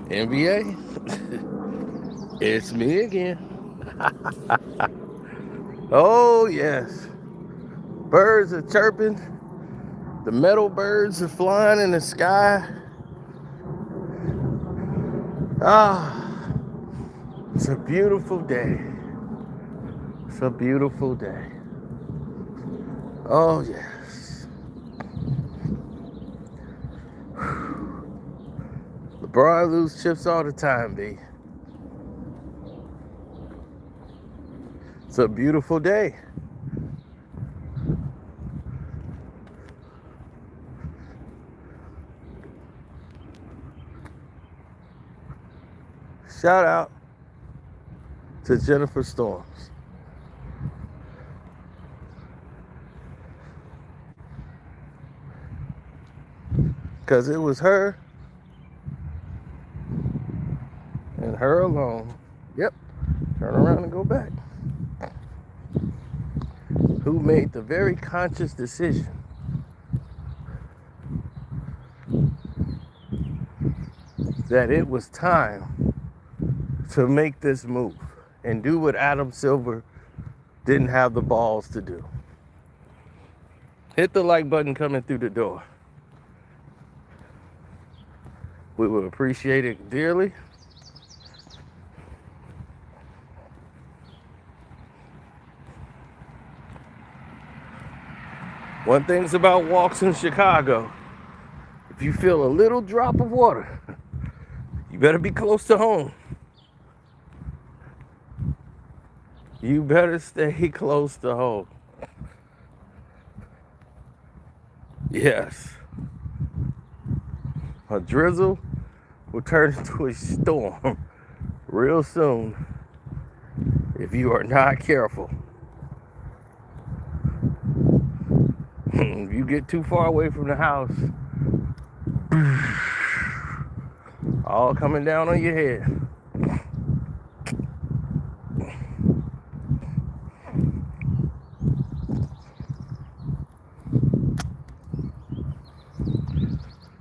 NBA, it's me again. Oh, yes. Birds are chirping. The metal birds are flying in the sky. Ah, it's a beautiful day. It's a beautiful day. Oh, yes. LeBron lose chips all the time, B. It's a beautiful day. Shout out to Jennifer Storms. Because it was her and her alone. Yep. Turn around and go back. Who made the very conscious decision that it was time to make this move and do what Adam Silver didn't have the balls to do. Hit the like button coming through the door. We would appreciate it dearly. One thing's about walks in Chicago. If you feel a little drop of water, you better be close to home. You better stay close to home. Yes. A drizzle will turn into a storm real soon if you are not careful. If you get too far away from the house, all coming down on your head.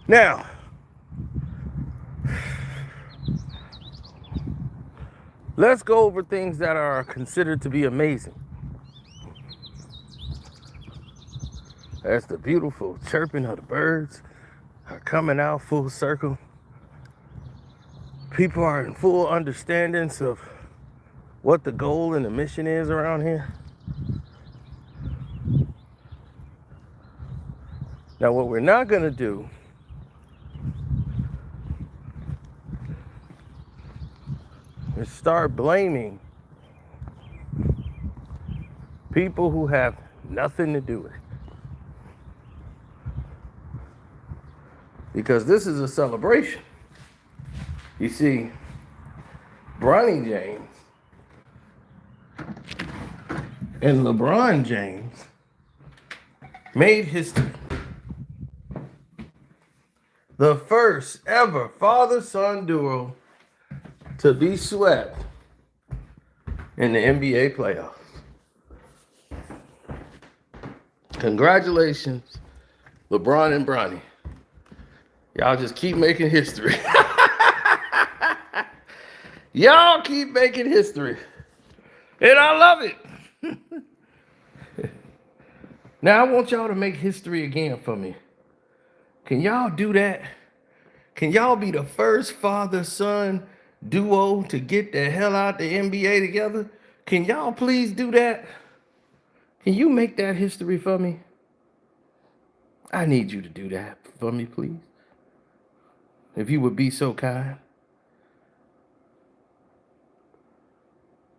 Now, let's go over things that are considered to be amazing. As the beautiful chirping of the birds are coming out full circle. People are in full understandings of what the goal and the mission is around here. Now, what we're not going to do is start blaming people who have nothing to do with it. Because this is a celebration. You see, Bronny James and LeBron James made history. The first ever father-son duo to be swept in the NBA playoffs. Congratulations, LeBron and Bronny. Y'all just keep making history. Y'all keep making history. And I love it. Now I want y'all to make history again for me. Can y'all do that? Can y'all be the first father-son duo to get the hell out the NBA together? Can y'all please do that? Can you make that history for me? I need you to do that for me, please. If you would be so kind.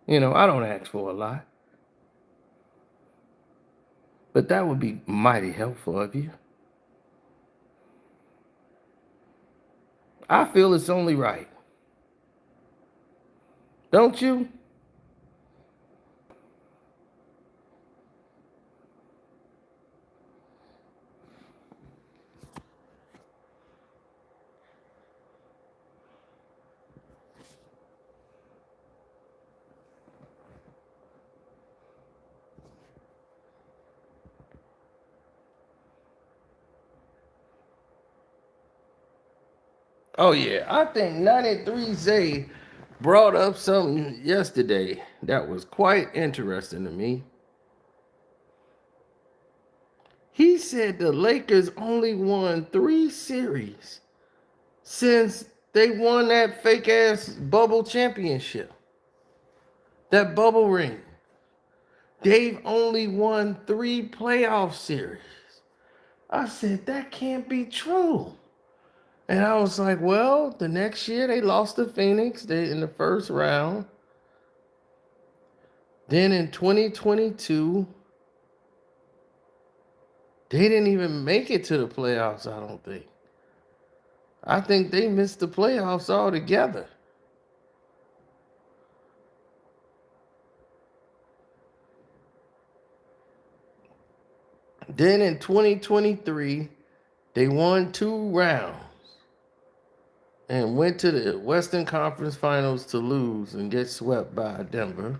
You know, I don't ask for a lot. But that would be mighty helpful of you. I feel it's only right. Don't you? Oh yeah, I think 93 Zay brought up something yesterday that was quite interesting to me. He said the Lakers only won 3 series since they won that fake ass bubble championship, that bubble ring. They've only won 3 playoff series. I said, that can't be true. And I was like, well, the next year they lost to Phoenix in the first round. Then in 2022, they didn't even make it to the playoffs, I don't think. I think they missed the playoffs altogether. Then in 2023, they won 2 rounds and went to the Western Conference Finals to lose and get swept by Denver.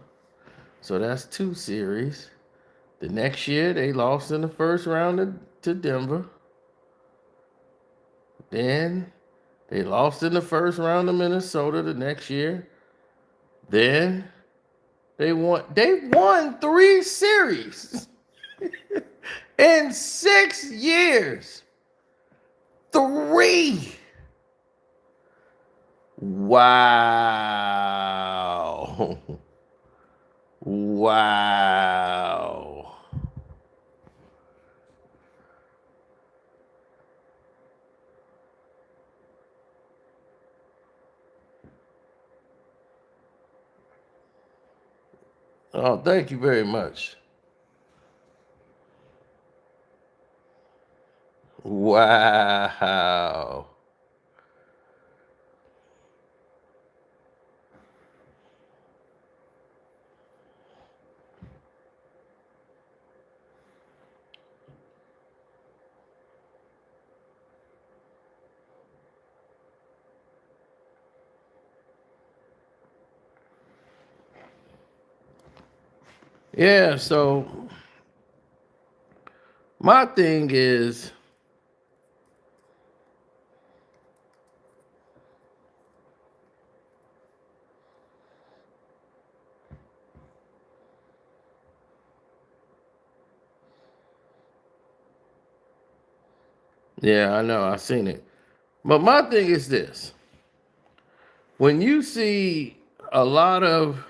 So that's 2 series. The next year, they lost in the first round to Denver. Then they lost in the first round to Minnesota the next year. Then they won 3 series in 6 years. 3. Wow. Wow. Oh, thank you very much. Wow. Yeah, so my thing is, yeah, I know, I've seen it. But my thing is this. When you see a lot of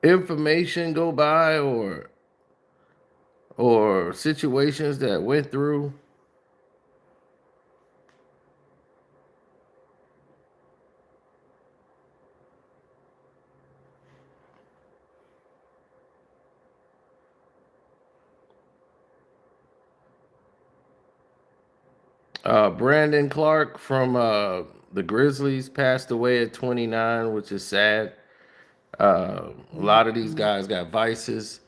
information go by or situations that went through, Brandon Clark from the Grizzlies passed away at 29, which is sad. A lot of these guys got vices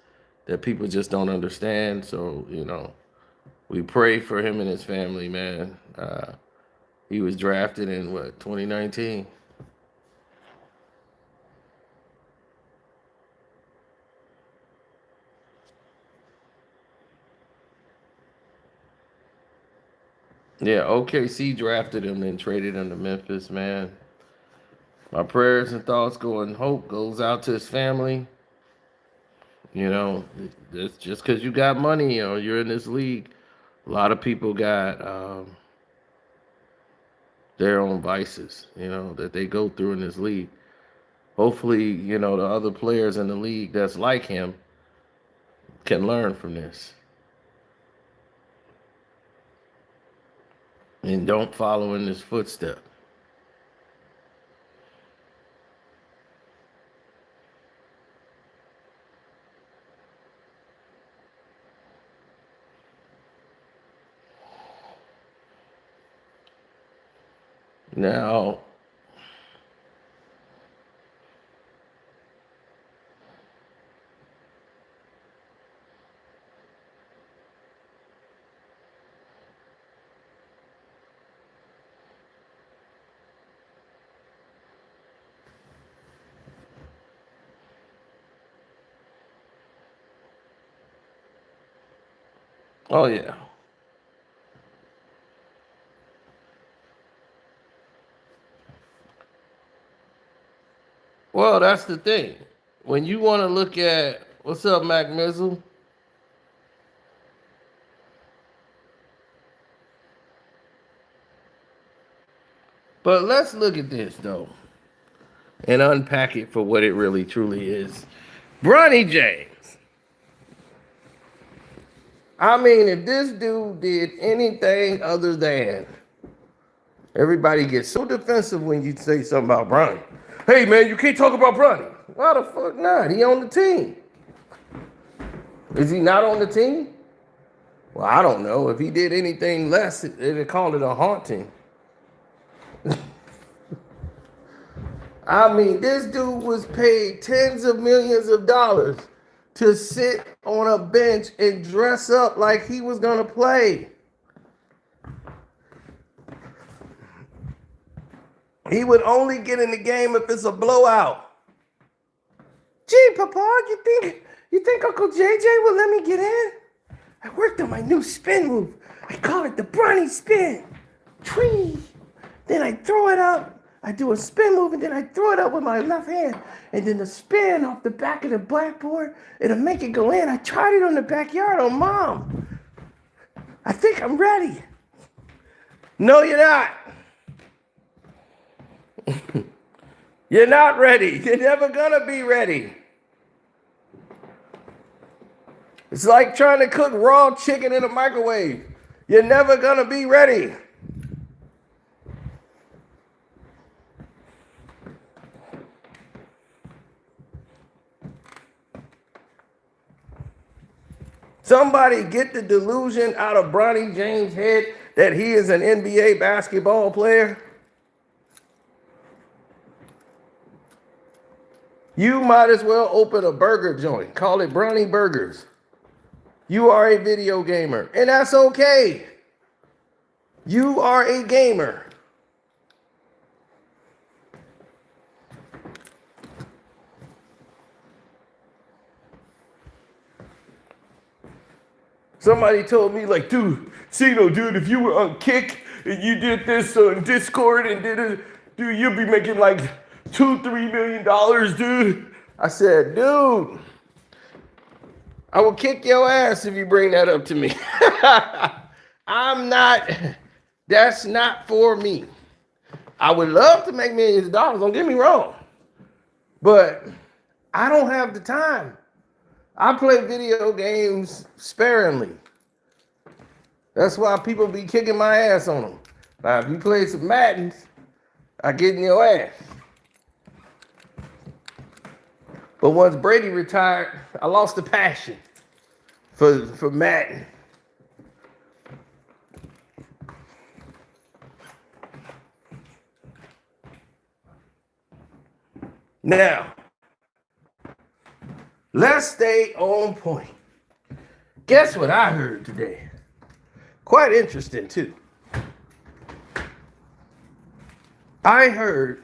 that people just don't understand. So, we pray for him and his family, man. He was drafted in what, 2019? Yeah, OKC drafted him and traded him to Memphis, man. My prayers and thoughts go and hope goes out to his family. You know, it's just because you got money or you're in this league, a lot of people got their own vices, that they go through in this league. Hopefully, the other players in the league that's like him can learn from this and don't follow in his footsteps. Now, oh yeah. Well, that's the thing. When you want to look at what's up, Mac Mizzle? But let's look at this though and unpack it for what it really truly is. Bronny James. I mean, if this dude did anything other than, everybody gets so defensive when you say something about Bronny. Hey man, you can't talk about Bronny. Why the fuck not? He on the team. Is he not on the team? Well, I don't know. If he did anything less, they'd call it a haunting. I mean, this dude was paid tens of millions of dollars to sit on a bench and dress up like he was gonna play. He would only get in the game if it's a blowout. Gee, Papa, you think Uncle JJ will let me get in? I worked on my new spin move. I call it the Bronny spin. Tree. Then I throw it up. I do a spin move and then I throw it up with my left hand. And then the spin off the back of the blackboard, it'll make it go in. I tried it on the backyard on Mom. I think I'm ready. No, you're not. You're not ready. You're never gonna be ready. It's like trying to cook raw chicken in a microwave. You're never gonna be ready. Somebody get the delusion out of Bronny James' head that he is an NBA basketball player. You might as well open a burger joint. Call it Bronny Burgers. You are a video gamer, and that's okay. You are a gamer. Somebody told me, like, dude, dude, if you were on Kick and you did this on Discord and did it, dude, you'll be making like $2-3 million, dude. I said, dude, I will kick your ass if you bring that up to me. That's not for me. I would love to make millions of dollars, don't get me wrong. But I don't have the time. I play video games sparingly. That's why people be kicking my ass on them. Now, if you play some Maddens, I get in your ass. But once Brady retired, I lost the passion for Madden. Now, let's stay on point. Guess what I heard today? Quite interesting, too. I heard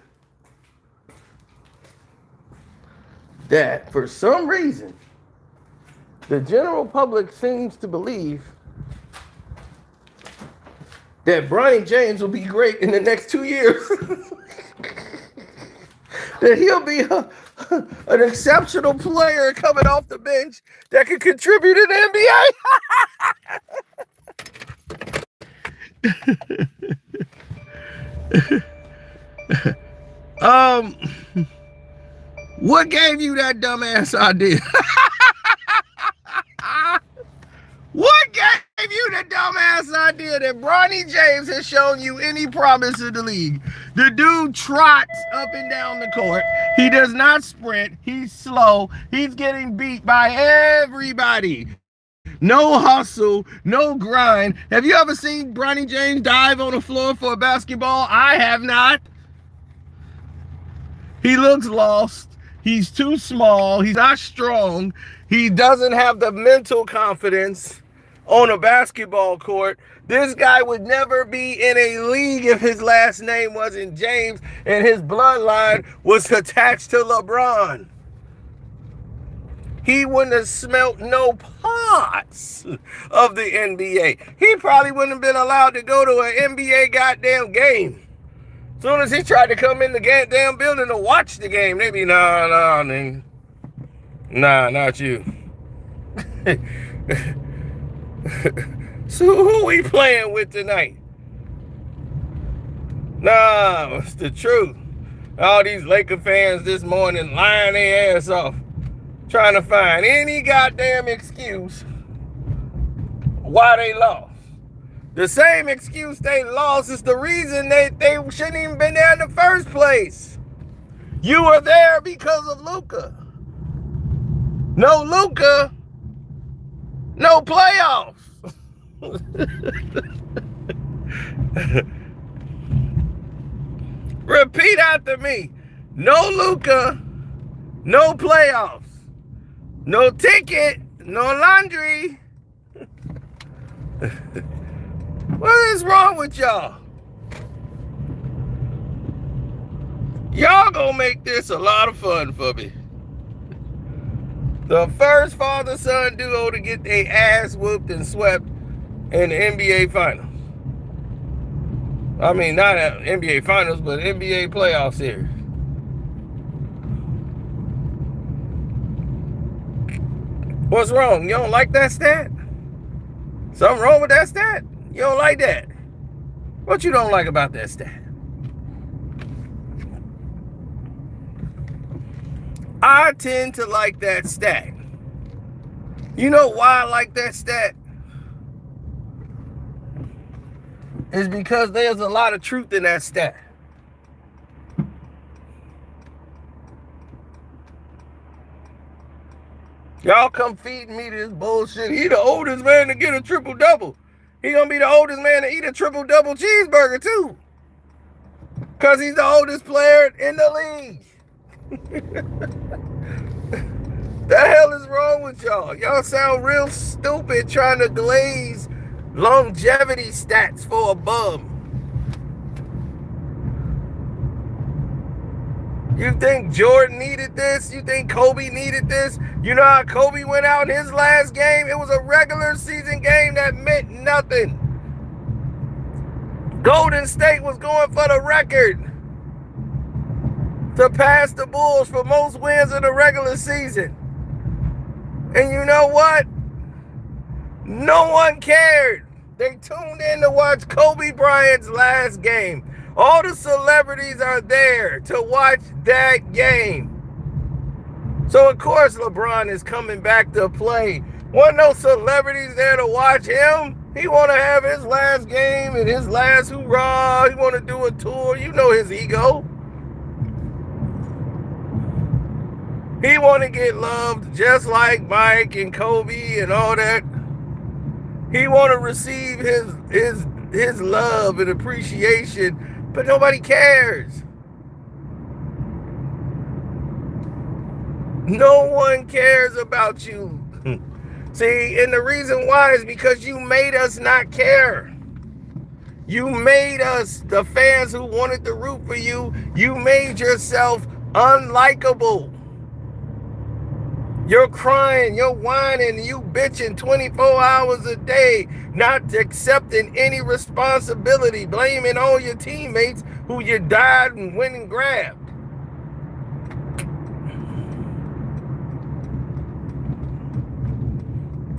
that for some reason, the general public seems to believe that Bronny James will be great in the next 2 years. That he'll be an exceptional player coming off the bench that could contribute in the NBA. What gave you that dumbass idea? What gave you the dumbass idea that Bronny James has shown you any promise in the league? The dude trots up and down the court. He does not sprint. He's slow. He's getting beat by everybody. No hustle, no grind. Have you ever seen Bronny James dive on the floor for a basketball? I have not. He looks lost. He's too small. He's not strong. He doesn't have the mental confidence on a basketball court. This guy would never be in a league if his last name wasn't James and his bloodline was attached to LeBron. He wouldn't have smelt no parts of the NBA. He probably wouldn't have been allowed to go to an NBA goddamn game. Soon as he tried to come in the damn building to watch the game, they be, nah, nigga. Nah, not you. So who we playing with tonight? Nah, it's the truth. All these Laker fans this morning lying their ass off, trying to find any goddamn excuse why they lost. The same excuse they lost is the reason they shouldn't even been there in the first place. You were there because of Luka. No Luka, no playoffs. Repeat after me. No Luka, no playoffs. No ticket, no laundry. What is wrong with y'all? Y'all gonna make this a lot of fun for me. The first father-son duo to get their ass whooped and swept in the NBA Finals. I mean, not NBA Finals, but NBA playoff series. What's wrong? You don't like that stat? Something wrong with that stat? You don't like that? What you don't like about that stat? I tend to like that stat. You know why I like that stat? It's because there's a lot of truth in that stat. Y'all come feeding me this bullshit. He the oldest man to get a triple-double. He gonna be the oldest man to eat a triple-double cheeseburger too. Because he's the oldest player in the league. The hell is wrong with y'all? Y'all sound real stupid trying to glaze longevity stats for a bum. You think Jordan needed this? You think Kobe needed this? You know how Kobe went out in his last game? It was a regular season game that meant nothing. Golden State was going for the record to pass the Bulls for most wins in the regular season. And you know what? No one cared. They tuned in to watch Kobe Bryant's last game. All the celebrities are there to watch that game. So, of course, LeBron is coming back to play. Wasn't no celebrities there to watch him. He want to have his last game and his last hoorah. He want to do a tour. You know his ego. He want to get loved just like Mike and Kobe and all that. He want to receive his love and appreciation, but nobody cares. No one cares about you. See, and the reason why is because you made us not care. You made us, the fans who wanted to root for you, you made yourself unlikable. You're crying, you're whining, you bitching 24 hours a day, not accepting any responsibility, blaming all your teammates who you died and went and grabbed.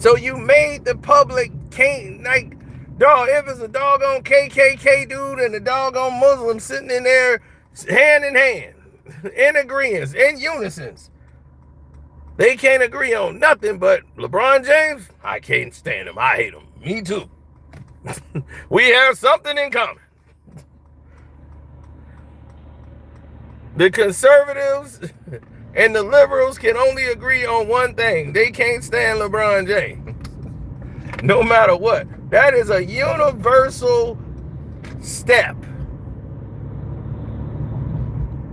So you made the public can't, like, dog, if it's a doggone KKK dude and a doggone Muslim sitting in there hand in hand, in agreement, in unison, they can't agree on nothing but LeBron James, I can't stand him. I hate him. Me too. We have something in common. The conservatives and the liberals can only agree on one thing. They can't stand LeBron James. No matter what. That is a universal step.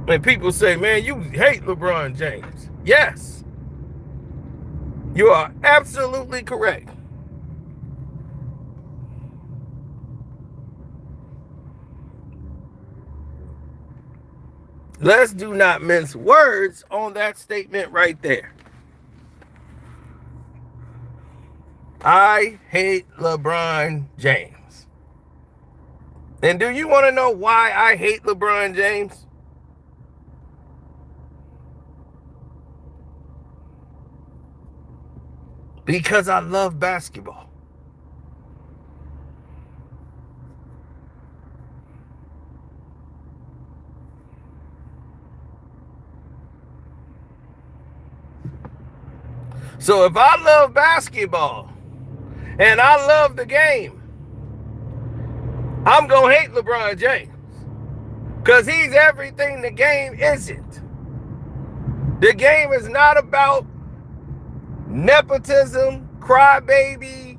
And people say, man, you hate LeBron James. Yes. You are absolutely correct. Let's do not mince words on that statement right there. I hate LeBron James. And do you want to know why I hate LeBron James? Because I love basketball. So if I love basketball and I love the game, I'm going to hate LeBron James because he's everything the game isn't. The game is not about nepotism, crybaby,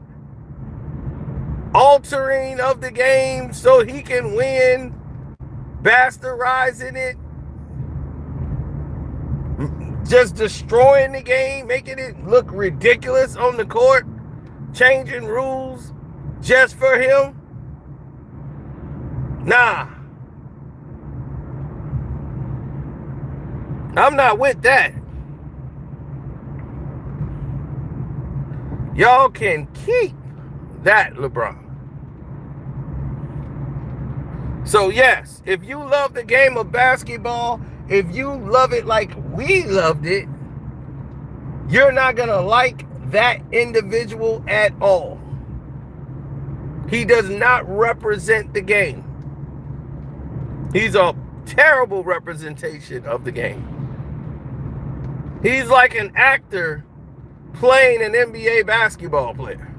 altering of the game so he can win, bastardizing it, just destroying the game, making it look ridiculous on the court, changing rules just for him. Nah. I'm not with that. Y'all can keep that, LeBron. So yes, if you love the game of basketball, if you love it like we loved it, you're not going to like that individual at all. He does not represent the game. He's a terrible representation of the game. He's like an actor playing an NBA basketball player.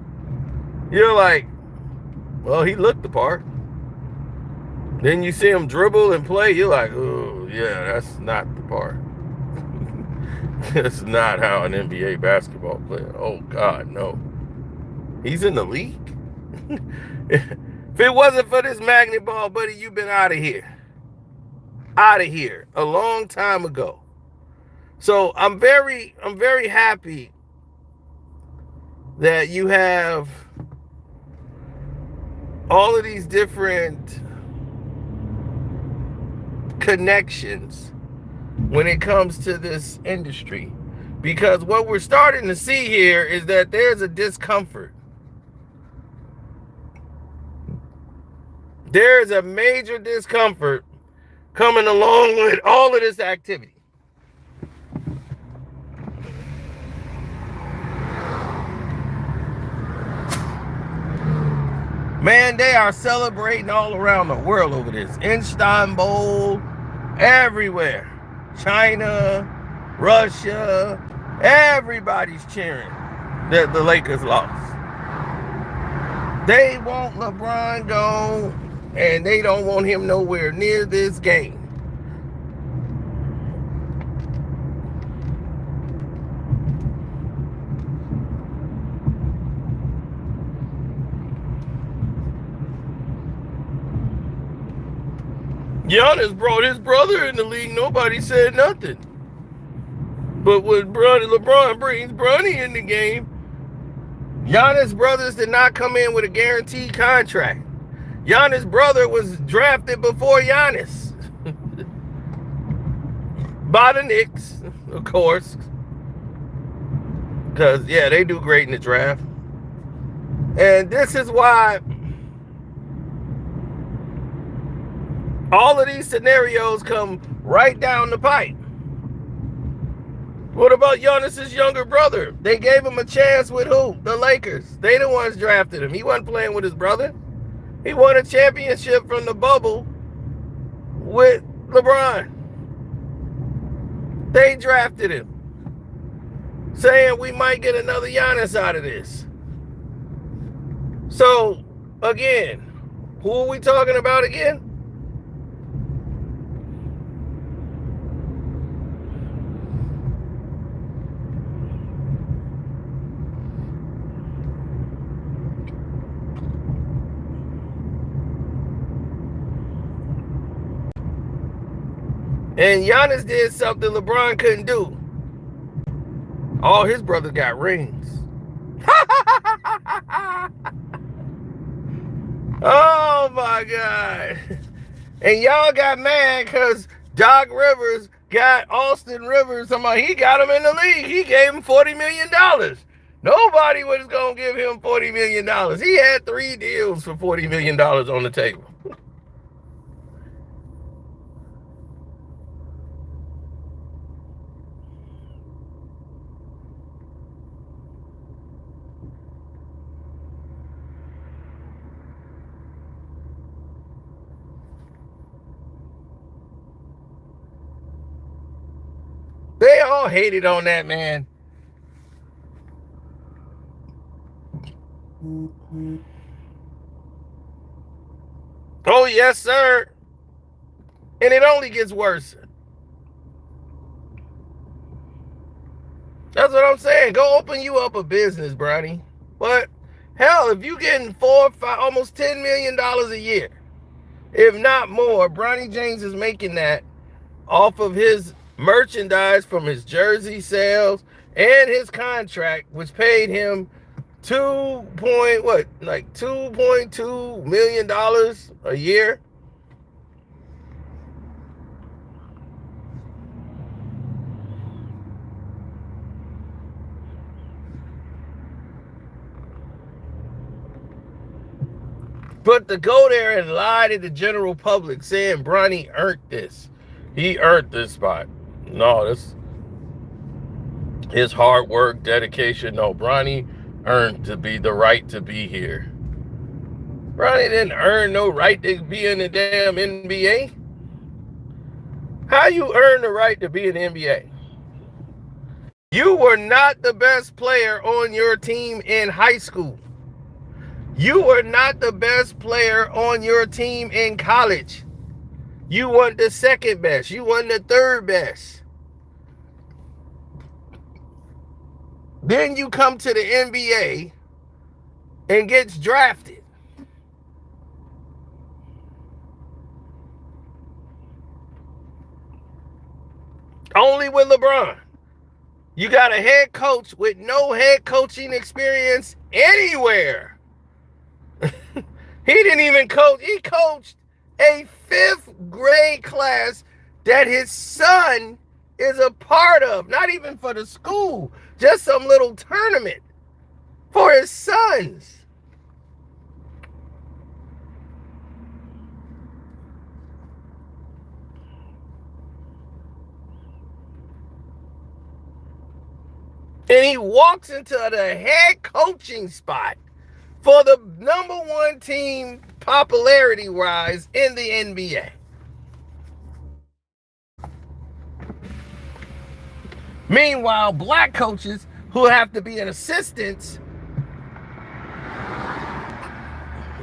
You're like, well, he looked the part. Then you see him dribble and play, you're like, oh, yeah, that's not the part. That's not how an NBA basketball player. Oh, God, no. He's in the league. If it wasn't for this magnet ball, buddy, you've been out of here. Out of here a long time ago. So I'm very happy that you have all of these different connections when it comes to this industry, because what we're starting to see here is that there's a discomfort. There is a major discomfort coming along with all of this activity. Man, they are celebrating all around the world over this. Istanbul, everywhere. China, Russia, everybody's cheering that the Lakers lost. They want LeBron gone, and they don't want him nowhere near this game. Giannis brought his brother in the league. Nobody said nothing. But when LeBron brings Bronny in the game, Giannis' brothers did not come in with a guaranteed contract. Giannis' brother was drafted before Giannis. By the Knicks, of course. Because, yeah, they do great in the draft. And this is why all of these scenarios come right down the pipe. What about Giannis' younger brother? They gave him a chance with who? The Lakers. They the ones drafted him. He wasn't playing with his brother. He won a championship from the bubble with LeBron. They drafted him, saying we might get another Giannis out of this. So, again, who are we talking about again? And Giannis did something LeBron couldn't do. All his brothers got rings. Oh my God. And y'all got mad because Doc Rivers got Austin Rivers. Somebody, he got him in the league. He gave him $40 million. Nobody was going to give him $40 million. He had 3 deals for $40 million on the table. y'all hated on that man. Oh, yes, sir. And it only gets worse. That's what I'm saying. Go open you up a business, Bronny. But hell, if you getting $4, $5, almost $10 million a year, if not more, Bronny James is making that off of his merchandise from his jersey sales and his contract, which paid him $2.2 million a year. But to go there and lie to the general public saying Bronny earned this. He earned this spot. No, this his hard work, dedication. No, Bronny earned to be the right to be here. Bronny didn't earn no right to be in the damn NBA. How you earn the right to be in the NBA? You were not the best player on your team in high school. You were not the best player on your team in college. You weren't the second best. You weren't the third best. Then you come to the NBA and gets drafted. Only with LeBron. You got a head coach with no head coaching experience anywhere. He didn't even coach. He coached a 5th grade class that his son is a part of. Not even for the school. Just some little tournament for his sons. And he walks into the head coaching spot for the #1 team popularity-wise in the NBA. Meanwhile, black coaches who have to be an assistant,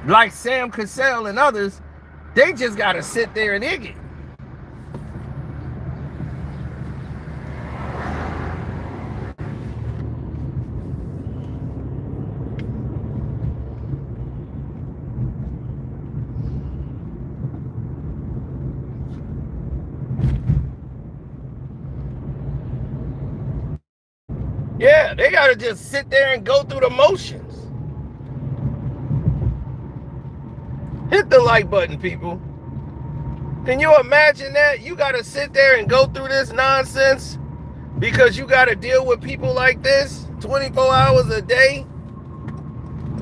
like Sam Cassell and others, they just got to sit there and ig it. Yeah, they got to just sit there and go through the motions. Hit the like button, people. Can you imagine that? You got to sit there and go through this nonsense because you got to deal with people like this 24 hours a day?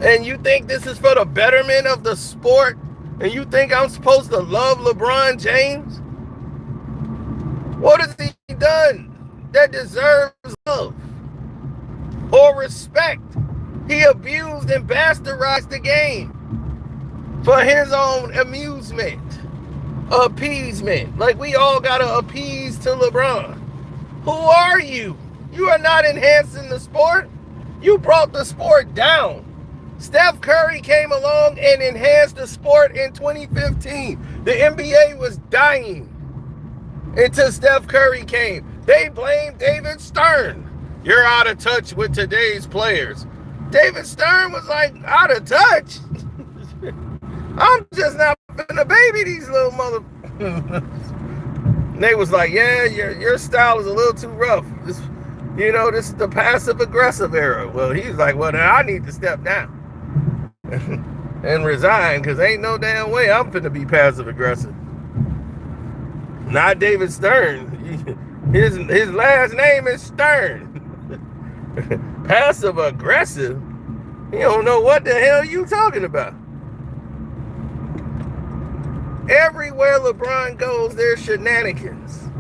And you think this is for the betterment of the sport? And you think I'm supposed to love LeBron James? What has he done that deserves love or respect? He abused and bastardized the game for his own amusement, appeasement. Like we all gotta appease to LeBron. Who are you? You are not enhancing the sport. You brought the sport down. Steph Curry came along and enhanced the sport in 2015. The NBA was dying until Steph Curry came. They blamed David Stern. You're out of touch with today's players. David Stern was like, out of touch? I'm just not finna baby these little mother. They was like, yeah, your style is a little too rough. This is the passive aggressive era. Well, he's like, well, then I need to step down and resign because ain't no damn way I'm finna be passive aggressive. Not David Stern. His last name is Stern. Passive aggressive? You don't know what the hell you talking about. Everywhere LeBron goes, there's shenanigans.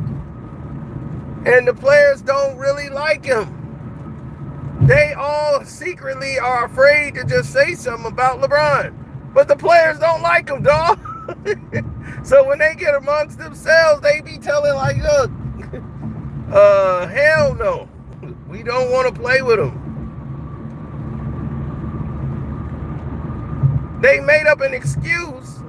And the players don't really like him. They all secretly are afraid to just say something about LeBron. But the players don't like him, dog. So when they get amongst themselves, they be telling like, look, Hell no. We don't want to play with them. They made up an excuse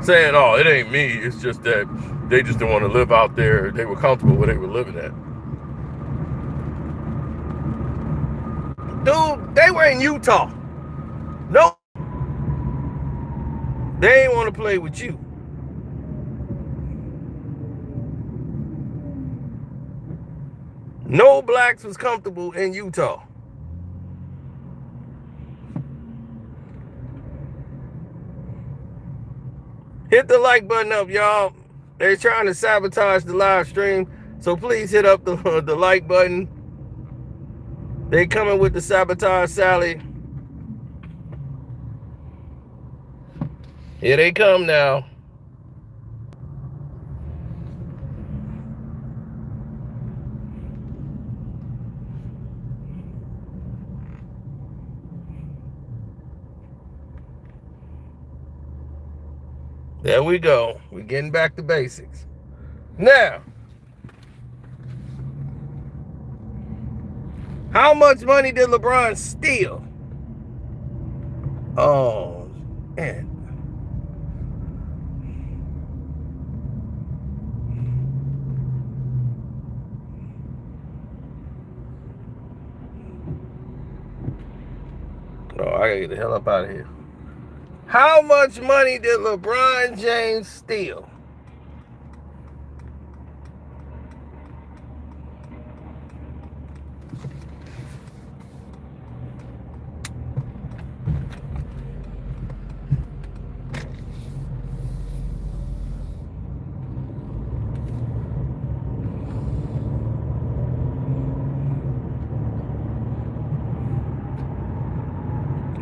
saying, oh, it ain't me. It's just that they just didn't want to live out there. They were comfortable where they were living at. Dude, they were in Utah. No, they ain't want to play with you. No blacks was comfortable in Utah. Hit the like button up, y'all. They're trying to sabotage the live stream, so please hit up the like button. They coming with the sabotage Sally. Here they come now. There we go. We're getting back to basics. Now, how much money did LeBron steal? Oh, man. Oh, I gotta get the hell up out of here. How much money did LeBron James steal?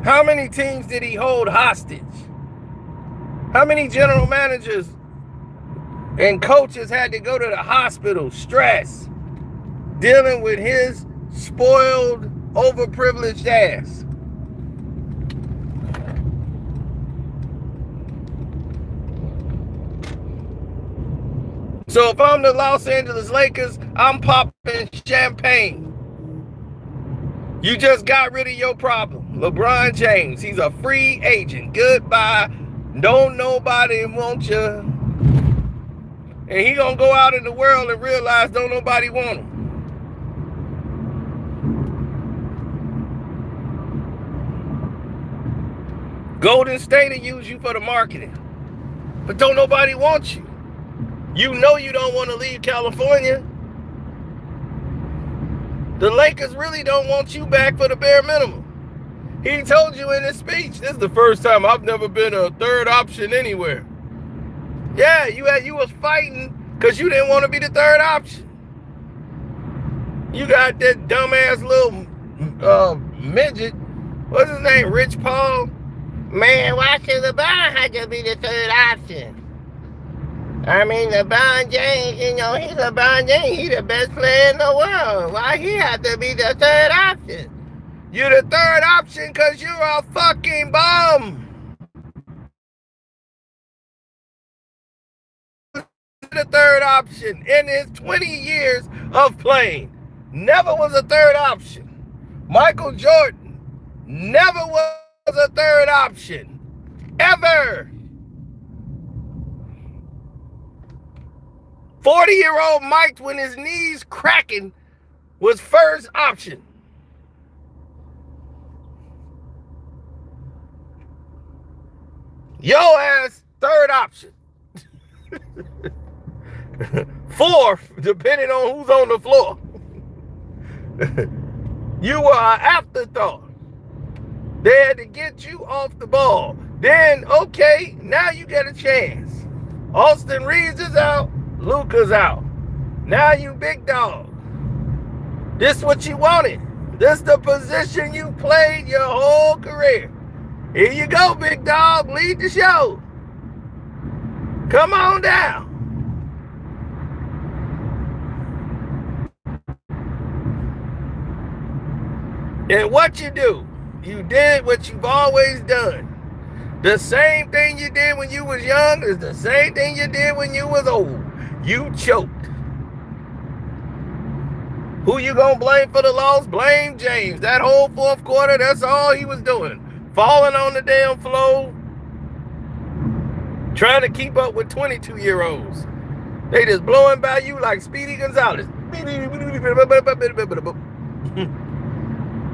How many teams did he hold hostage? How many general managers and coaches had to go to the hospital, stressed, dealing with his spoiled, overprivileged ass? So if I'm the Los Angeles Lakers, I'm popping champagne. You just got rid of your problem. LeBron James, he's a free agent. Goodbye. Don't nobody want you. And he gonna go out in the world and realize don't nobody want him. Golden State will use you for the marketing. But don't nobody want you. You know you don't want to leave California. The Lakers really don't want you back for the bare minimum. He told you in his speech, this is the first time I've never been a third option anywhere. Yeah, you was fighting because you didn't want to be the third option. You got that dumbass little midget, what's his name, Rich Paul? Man, why should LeBron have to be the third option? I mean, LeBron James, he's LeBron James. He's the best player in the world. Why he have to be the third option? You're the third option because you're a fucking bum. The third option in his 20 years of playing. Never was a third option. Michael Jordan never was a third option. Ever. 40-year-old Mike, when his knees cracking, was first option. Yo ass, third option. Fourth, depending on who's on the floor. You were an afterthought. They had to get you off the ball. Then, okay, now you get a chance. Austin Reeves is out. Luka's out. Now you big dog. This what you wanted. This the position you played your whole career. Here you go, big dog. Lead the show. Come on down. And what you do? You did what you've always done. The same thing you did when you was young is the same thing you did when you was old. You choked. Who you gonna blame for the loss? Blame James. That whole fourth quarter, that's all he was doing. Falling on the damn floor, trying to keep up with 22-year-olds. They just blowing by you like Speedy Gonzalez.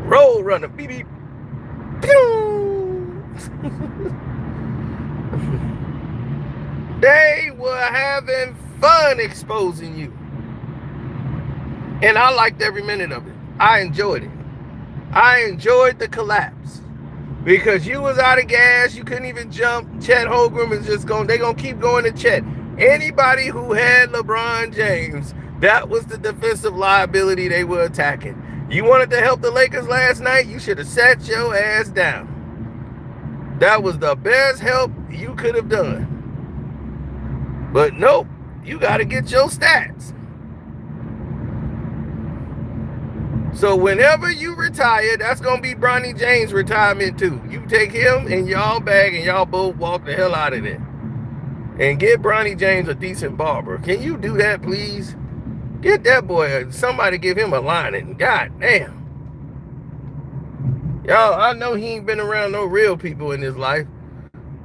Roll runner. Beep, beep. They were having fun exposing you. And I liked every minute of it. I enjoyed it. I enjoyed the collapse. Because you was out of gas, you couldn't even jump. Chet Holmgren is just they're going to keep going to Chet. Anybody who had LeBron James, that was the defensive liability they were attacking. You wanted to help the Lakers last night, you should have sat your ass down. That was the best help you could have done. But nope, you got to get your stats. So whenever you retire, that's going to be Bronny James' retirement too. You take him and y'all bag and y'all both walk the hell out of there. And get Bronny James a decent barber. Can you do that, please? Get that boy, somebody give him a lining. God damn. Y'all, I know he ain't been around no real people in his life.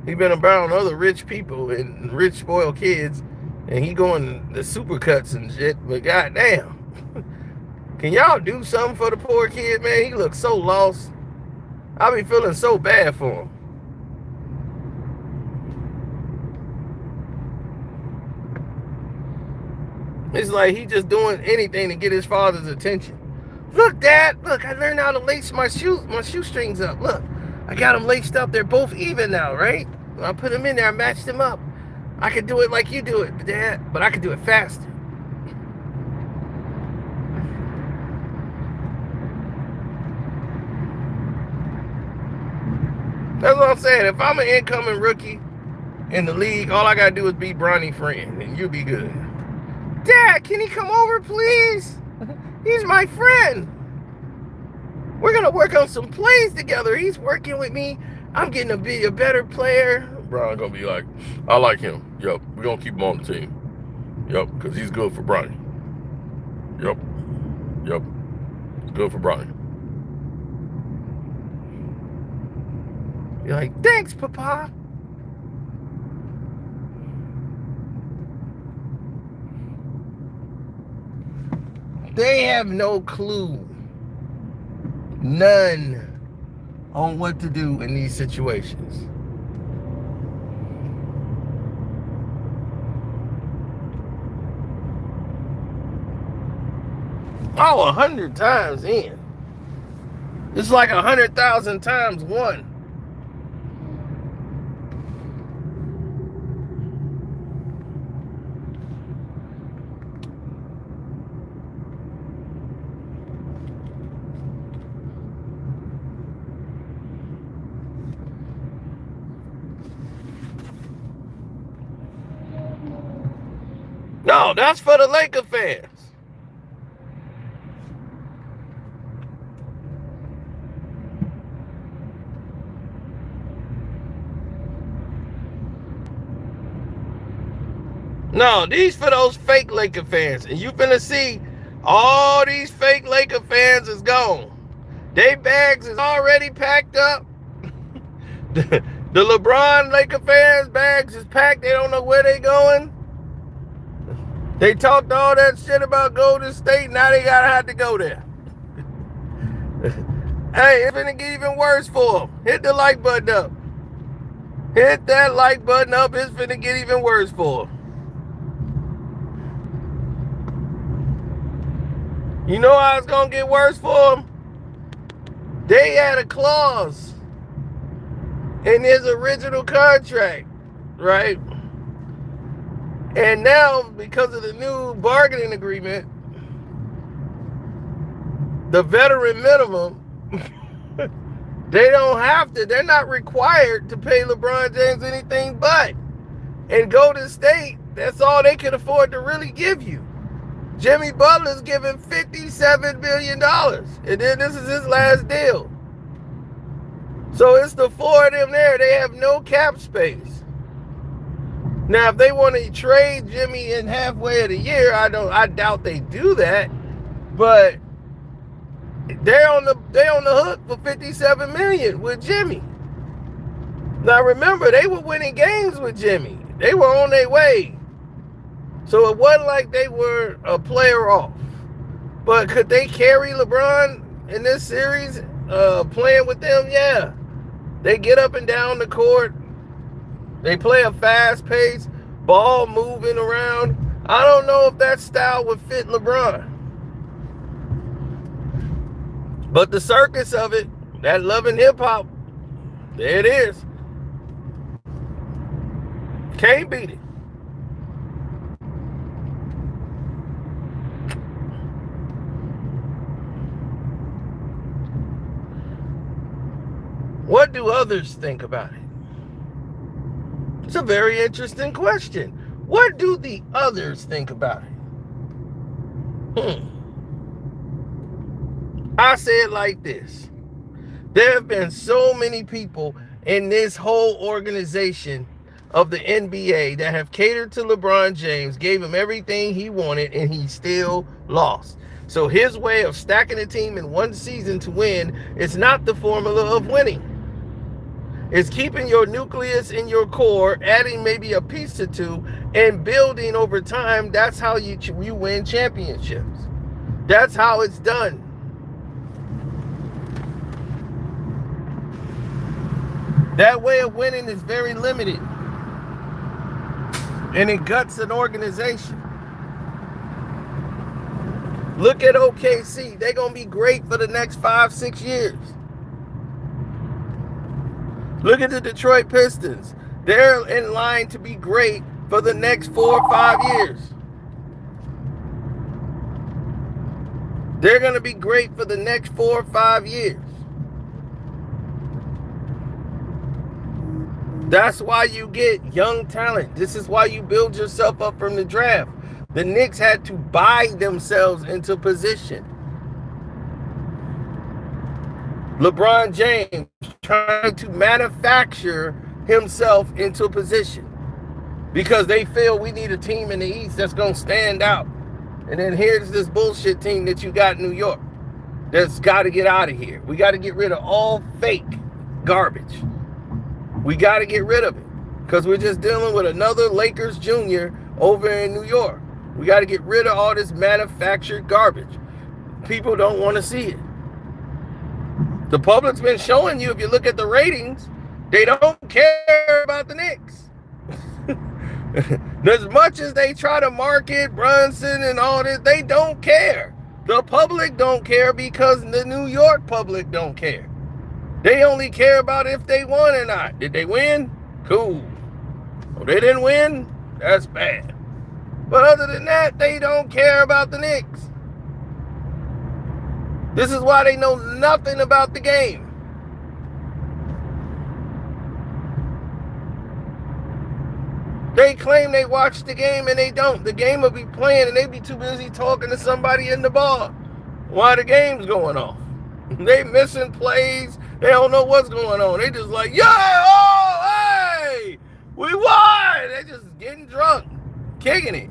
He been around other rich people and rich spoiled kids. And he going to supercuts and shit. But god damn. Can y'all do something for the poor kid, man? He looks so lost. I be feeling so bad for him. It's like he just doing anything to get his father's attention. Look, Dad. Look, I learned how to lace my shoestrings up. Look, I got them laced up. They're both even now, right? I put them in there. I matched them up. I could do it like you do it, Dad, but I could do it faster. That's what I'm saying. If I'm an incoming rookie in the league, all I got to do is be Bronny's friend, and you'll be good. Dad, can he come over, please? He's my friend. We're going to work on some plays together. He's working with me. I'm getting to be a better player. Bron going to be like, I like him. Yep, we're going to keep him on the team. Yep, because he's good for Bronny. Yep, good for Bronny. You're like, thanks, Papa. They have no clue. None on what to do in these situations. Oh, 100 times in. It's like 100,000 times one. No, that's for the Laker fans. No, these for those fake Laker fans. And you finna see all these fake Laker fans is gone. They bags is already packed up. The LeBron Laker fans bags is packed. They don't know where they going. They talked all that shit about Golden State. Now they gotta have to go there. Hey, it's gonna get even worse for them. Hit the like button up. Hit that like button up. It's finna get even worse for them. You know how it's gonna get worse for them? They had a clause in his original contract, right? And now, because of the new bargaining agreement, the veteran minimum, they don't have to, they're not required to pay LeBron James anything but. And Golden State, that's all they can afford to really give you. Jimmy Butler's giving $57 billion. And then this is his last deal. So it's the four of them there. They have no cap space. Now, if they want to trade Jimmy in halfway of the year, I doubt they do that. But they're on the hook for $57 million with Jimmy. Now remember, they were winning games with Jimmy. They were on their way. So it wasn't like they were a player off. But could they carry LeBron in this series, playing with them? Yeah. They get up and down the court. They play a fast pace, ball moving around. I don't know if that style would fit LeBron. But the circus of it, that love and hip hop, there it is. Can't beat it. What do others think about it? It's a very interesting question. What do the others think about it? I say it like this. There have been so many people in this whole organization of the NBA that have catered to LeBron James, gave him everything he wanted, and he still lost. So his way of stacking a team in one season to win is not the formula of winning. It's keeping your nucleus in your core, adding maybe a piece or two, and building over time. That's how you win championships. That's how it's done. That way of winning is very limited. And it guts an organization. Look at OKC. They're going to be great for the next 5-6 years. Look at the Detroit Pistons. They're in line to be great for the next 4 or 5 years. They're going to be great for the next 4 or 5 years. That's why you get young talent. This is why you build yourself up from the draft. The Knicks had to buy themselves into position. LeBron James trying to manufacture himself into a position because they feel we need a team in the East that's going to stand out. And then here's this bullshit team that you got in New York that's got to get out of here. We got to get rid of all fake garbage. We got to get rid of it because we're just dealing with another Lakers Jr. over in New York. We got to get rid of all this manufactured garbage. People don't want to see it. The public's been showing you, if you look at the ratings, they don't care about the Knicks. As much as they try to market Brunson and all this, they don't care. The public don't care because the New York public don't care. They only care about if they won or not. Did they win? Cool. Oh, they didn't win? That's bad. But other than that, they don't care about the Knicks. This is why they know nothing about the game. They claim they watch the game and they don't. The game will be playing and they be too busy talking to somebody in the bar while the game's going off. They missing plays. They don't know what's going on. They just like, yeah, oh, hey, we won. They just getting drunk, kicking it.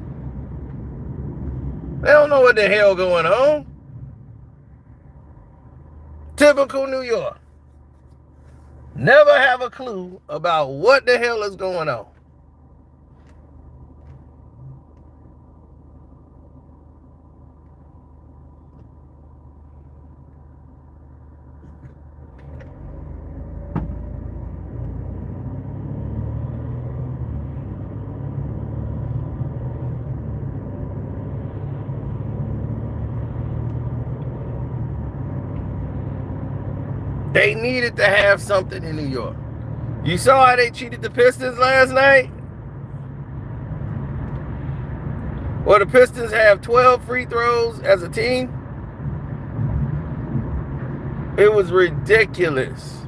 They don't know what the hell going on. Typical New York. Never have a clue about what the hell is going on. They needed to have something in New York. You saw how they cheated the Pistons last night? Well, the Pistons have 12 free throws as a team. It was ridiculous.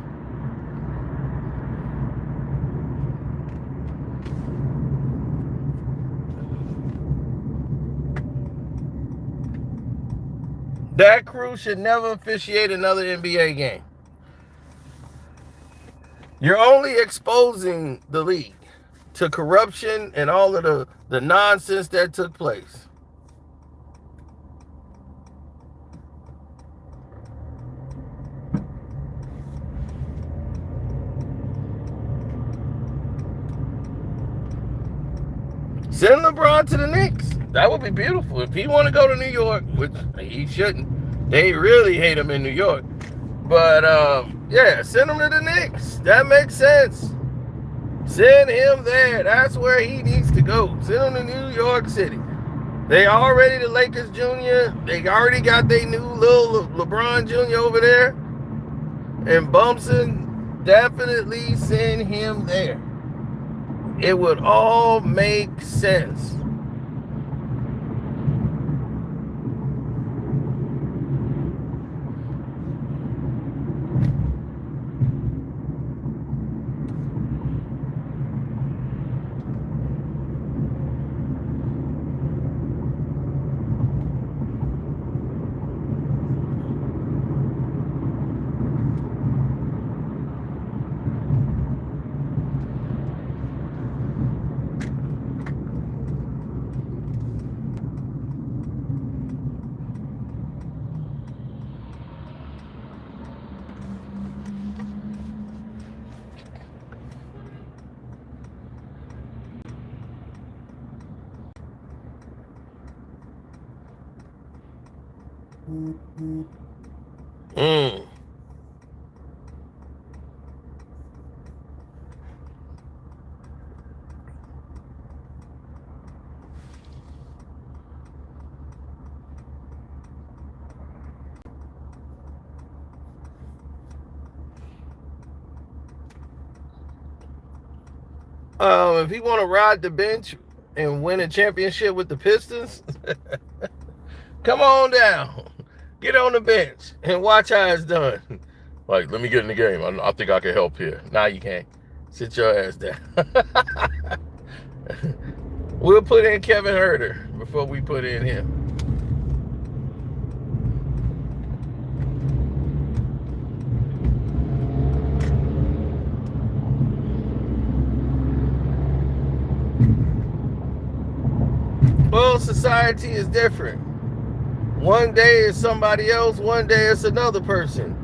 That crew should never officiate another NBA game. You're only exposing the league to corruption and all of the nonsense that took place. Send LeBron to the Knicks. That would be beautiful. If he want to go to New York, which he shouldn't. They really hate him in New York. But, yeah, send him to the Knicks. That makes sense. Send him there. That's where he needs to go. Send him to New York City. They already the Lakers Jr. They already got their new little LeBron Jr. over there. And Bumpson, definitely send him there. It would all make sense. Mm. If he want to ride the bench and win a championship with the Pistons, come on down. Get on the bench and watch how it's done. Like, let me get in the game. I think I can help here. Nah, you can't. Sit your ass down. We'll put in Kevin Huerter before we put in him. Well, society is different. One day is somebody else, one day it's another person.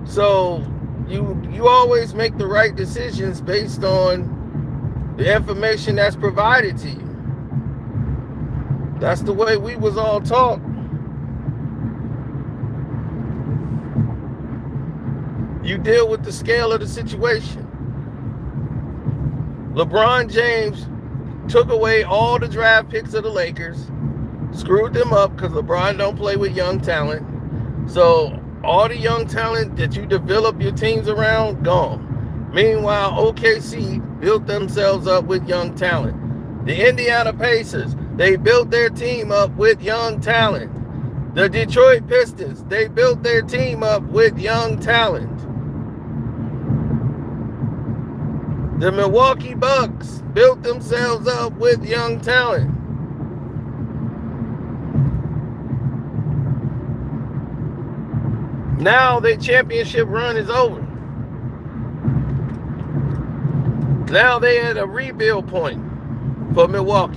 So you always make the right decisions based on the information that's provided to you. That's the way we was all taught. You deal with the scale of the situation. LeBron James took away all the draft picks of the Lakers, screwed them up because LeBron don't play with young talent. So all the young talent that you develop your teams around, gone. Meanwhile, OKC built themselves up with young talent. The Indiana Pacers, they built their team up with young talent. The Detroit Pistons, they built their team up with young talent. The Milwaukee Bucks built themselves up with young talent. Now their championship run is over. Now they at a rebuild point for Milwaukee.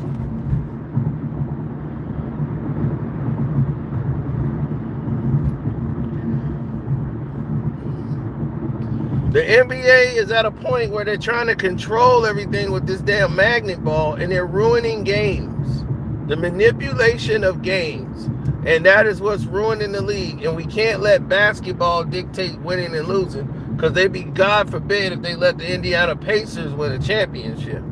The NBA is at a point where they're trying to control everything with this damn magnet ball, and they're ruining games. The manipulation of games. And that is what's ruining the league. And we can't let basketball dictate winning and losing, because they'd be, God forbid, if they let the Indiana Pacers win a championship.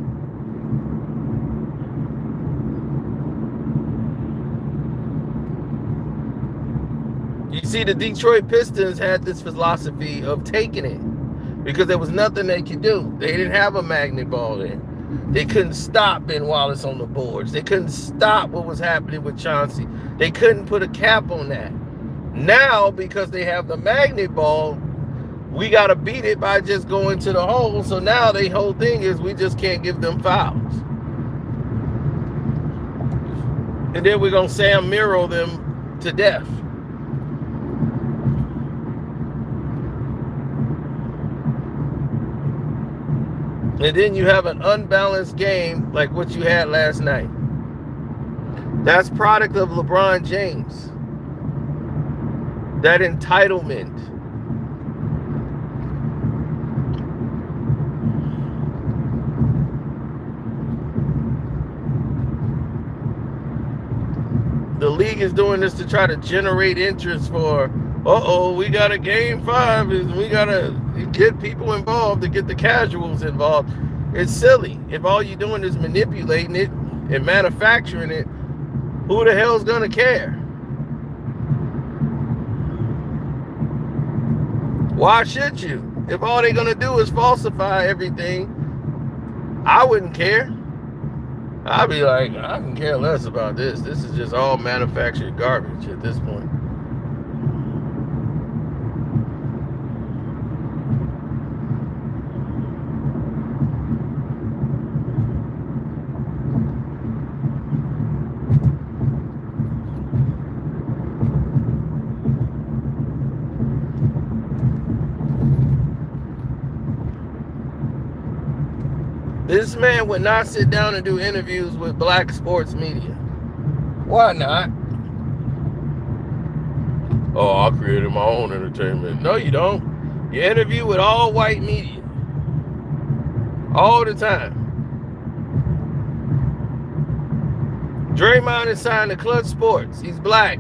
You see, the Detroit Pistons had this philosophy of taking it, because there was nothing they could do. They didn't have a magnet ball there. They couldn't stop Ben Wallace on the boards. They couldn't stop what was happening with Chauncey. They couldn't put a cap on that. Now, because they have the magnet ball, we got to beat it by just going to the hole. So now the whole thing is we just can't give them fouls. And then we're going to Sam Miro them to death. And then you have an unbalanced game like what you had last night. That's product of LeBron James. That entitlement. The league is doing this to try to generate interest for, we got a game 5, and we got to get people involved, to get the casuals involved. It's silly. If all you're doing is manipulating it and manufacturing it, who the hell's going to care? Why should you? If all they're going to do is falsify everything, I wouldn't care. I'd be like, I can care less about this. This is just all manufactured garbage at this point. This man would not sit down and do interviews with black sports media. Why not? Oh, I created my own entertainment. No, you don't. You interview with all white media. All the time. Draymond is signed to Clutch Sports. He's black.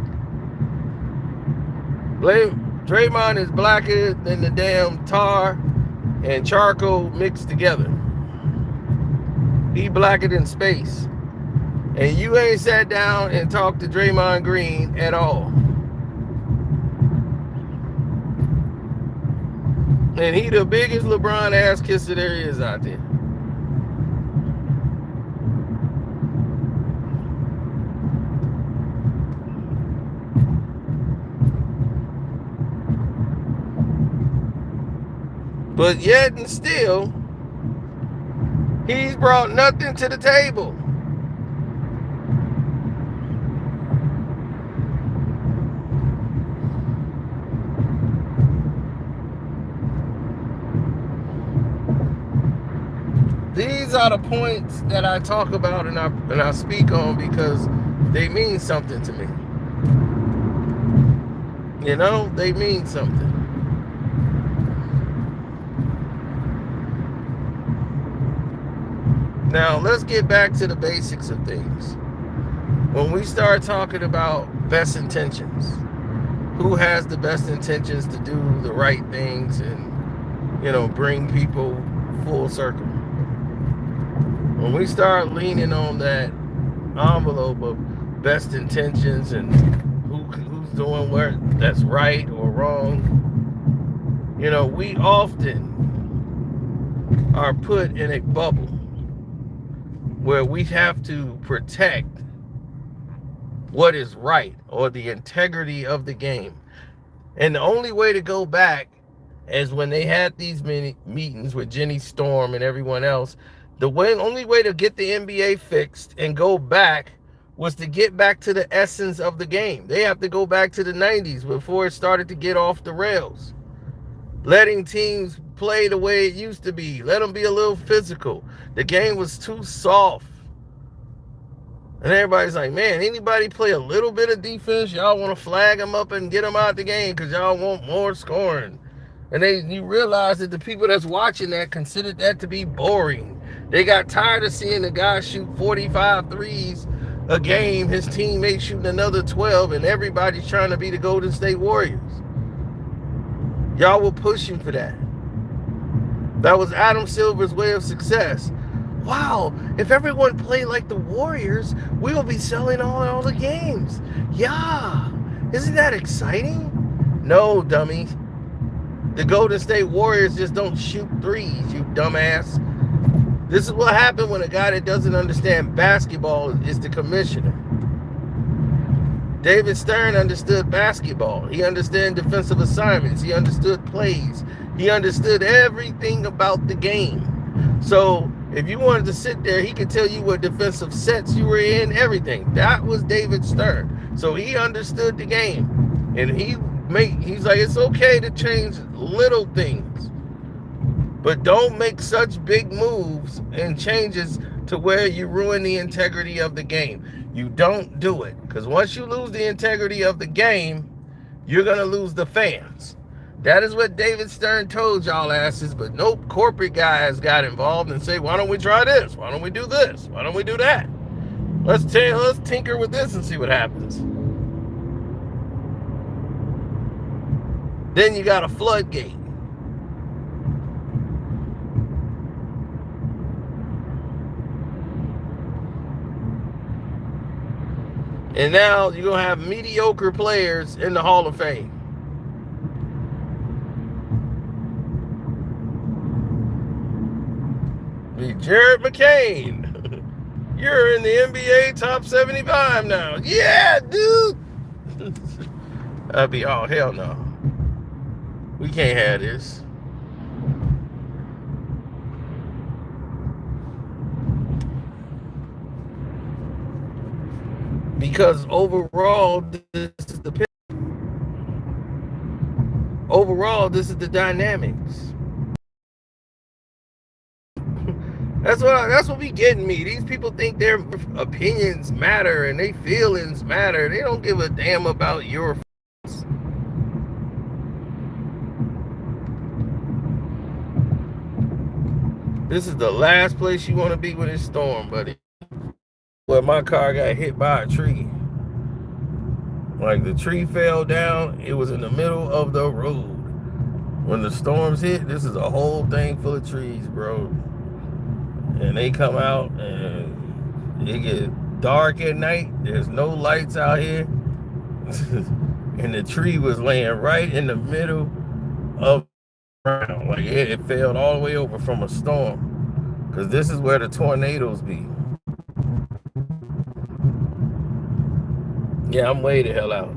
Draymond is blacker than the damn tar and charcoal mixed together. He blacker than space. And you ain't sat down and talked to Draymond Green at all. And he the biggest LeBron ass kisser there is out there. But yet and still, he's brought nothing to the table. These are the points that I talk about and I speak on because they mean something to me. You know, they mean something. Now, let's get back to the basics of things. When we start talking about best intentions, who has the best intentions to do the right things and, you know, bring people full circle? When we start leaning on that envelope of best intentions and who's doing what that's right or wrong, you know, we often are put in a bubble where we have to protect what is right or the integrity of the game. And the only way to go back is when they had these many meetings with Jenny Storm and everyone else. Only way to get the NBA fixed and go back was to get back to the essence of the game. They have to go back to the 90s before it started to get off the rails. Letting teams play the way it used to be. Let them be a little physical. The game was too soft. And everybody's like, man, anybody play a little bit of defense? Y'all want to flag them up and get them out the game because y'all want more scoring. And you realize that the people that's watching that considered that to be boring. They got tired of seeing the guy shoot 45 threes a game, his teammates shooting another 12, and everybody's trying to be the Golden State Warriors. Y'all were pushing for that. That was Adam Silver's way of success. Wow, if everyone played like the Warriors, we will be selling all the games. Yeah, isn't that exciting? No, dummies. The Golden State Warriors just don't shoot threes, you dumbass. This is what happened when a guy that doesn't understand basketball is the commissioner. David Stern understood basketball. He understood defensive assignments. He understood plays. He understood everything about the game. So if you wanted to sit there, he could tell you what defensive sets you were in, everything. That was David Stern. So he understood the game. And he's like, it's okay to change little things, but don't make such big moves and changes to where you ruin the integrity of the game. You don't do it, because once you lose the integrity of the game, you're going to lose the fans. That is what David Stern told y'all asses, but nope, corporate guys got involved and say, why don't we try this? Why don't we do this? Why don't we do that? Let's tinker with this and see what happens. Then you got a floodgate. And now you're going to have mediocre players in the Hall of Fame. Jared McCain, you're in the NBA top 75 now. Yeah, dude. That'd be, oh, hell no. We can't have this. Because overall, this is the dynamics. That's what be getting me. These people think their opinions matter and their feelings matter. They don't give a damn about your feelings. This is the last place you want to be when it's storm, buddy. Well, my car got hit by a tree. Like the tree fell down, it was in the middle of the road. When the storms hit, this is a whole thing full of trees, bro. And they come out and it gets dark at night. There's no lights out here. And the tree was laying right in the middle of the ground. Like it fell all the way over from a storm. Because this is where the tornadoes be. Yeah, I'm way the hell out.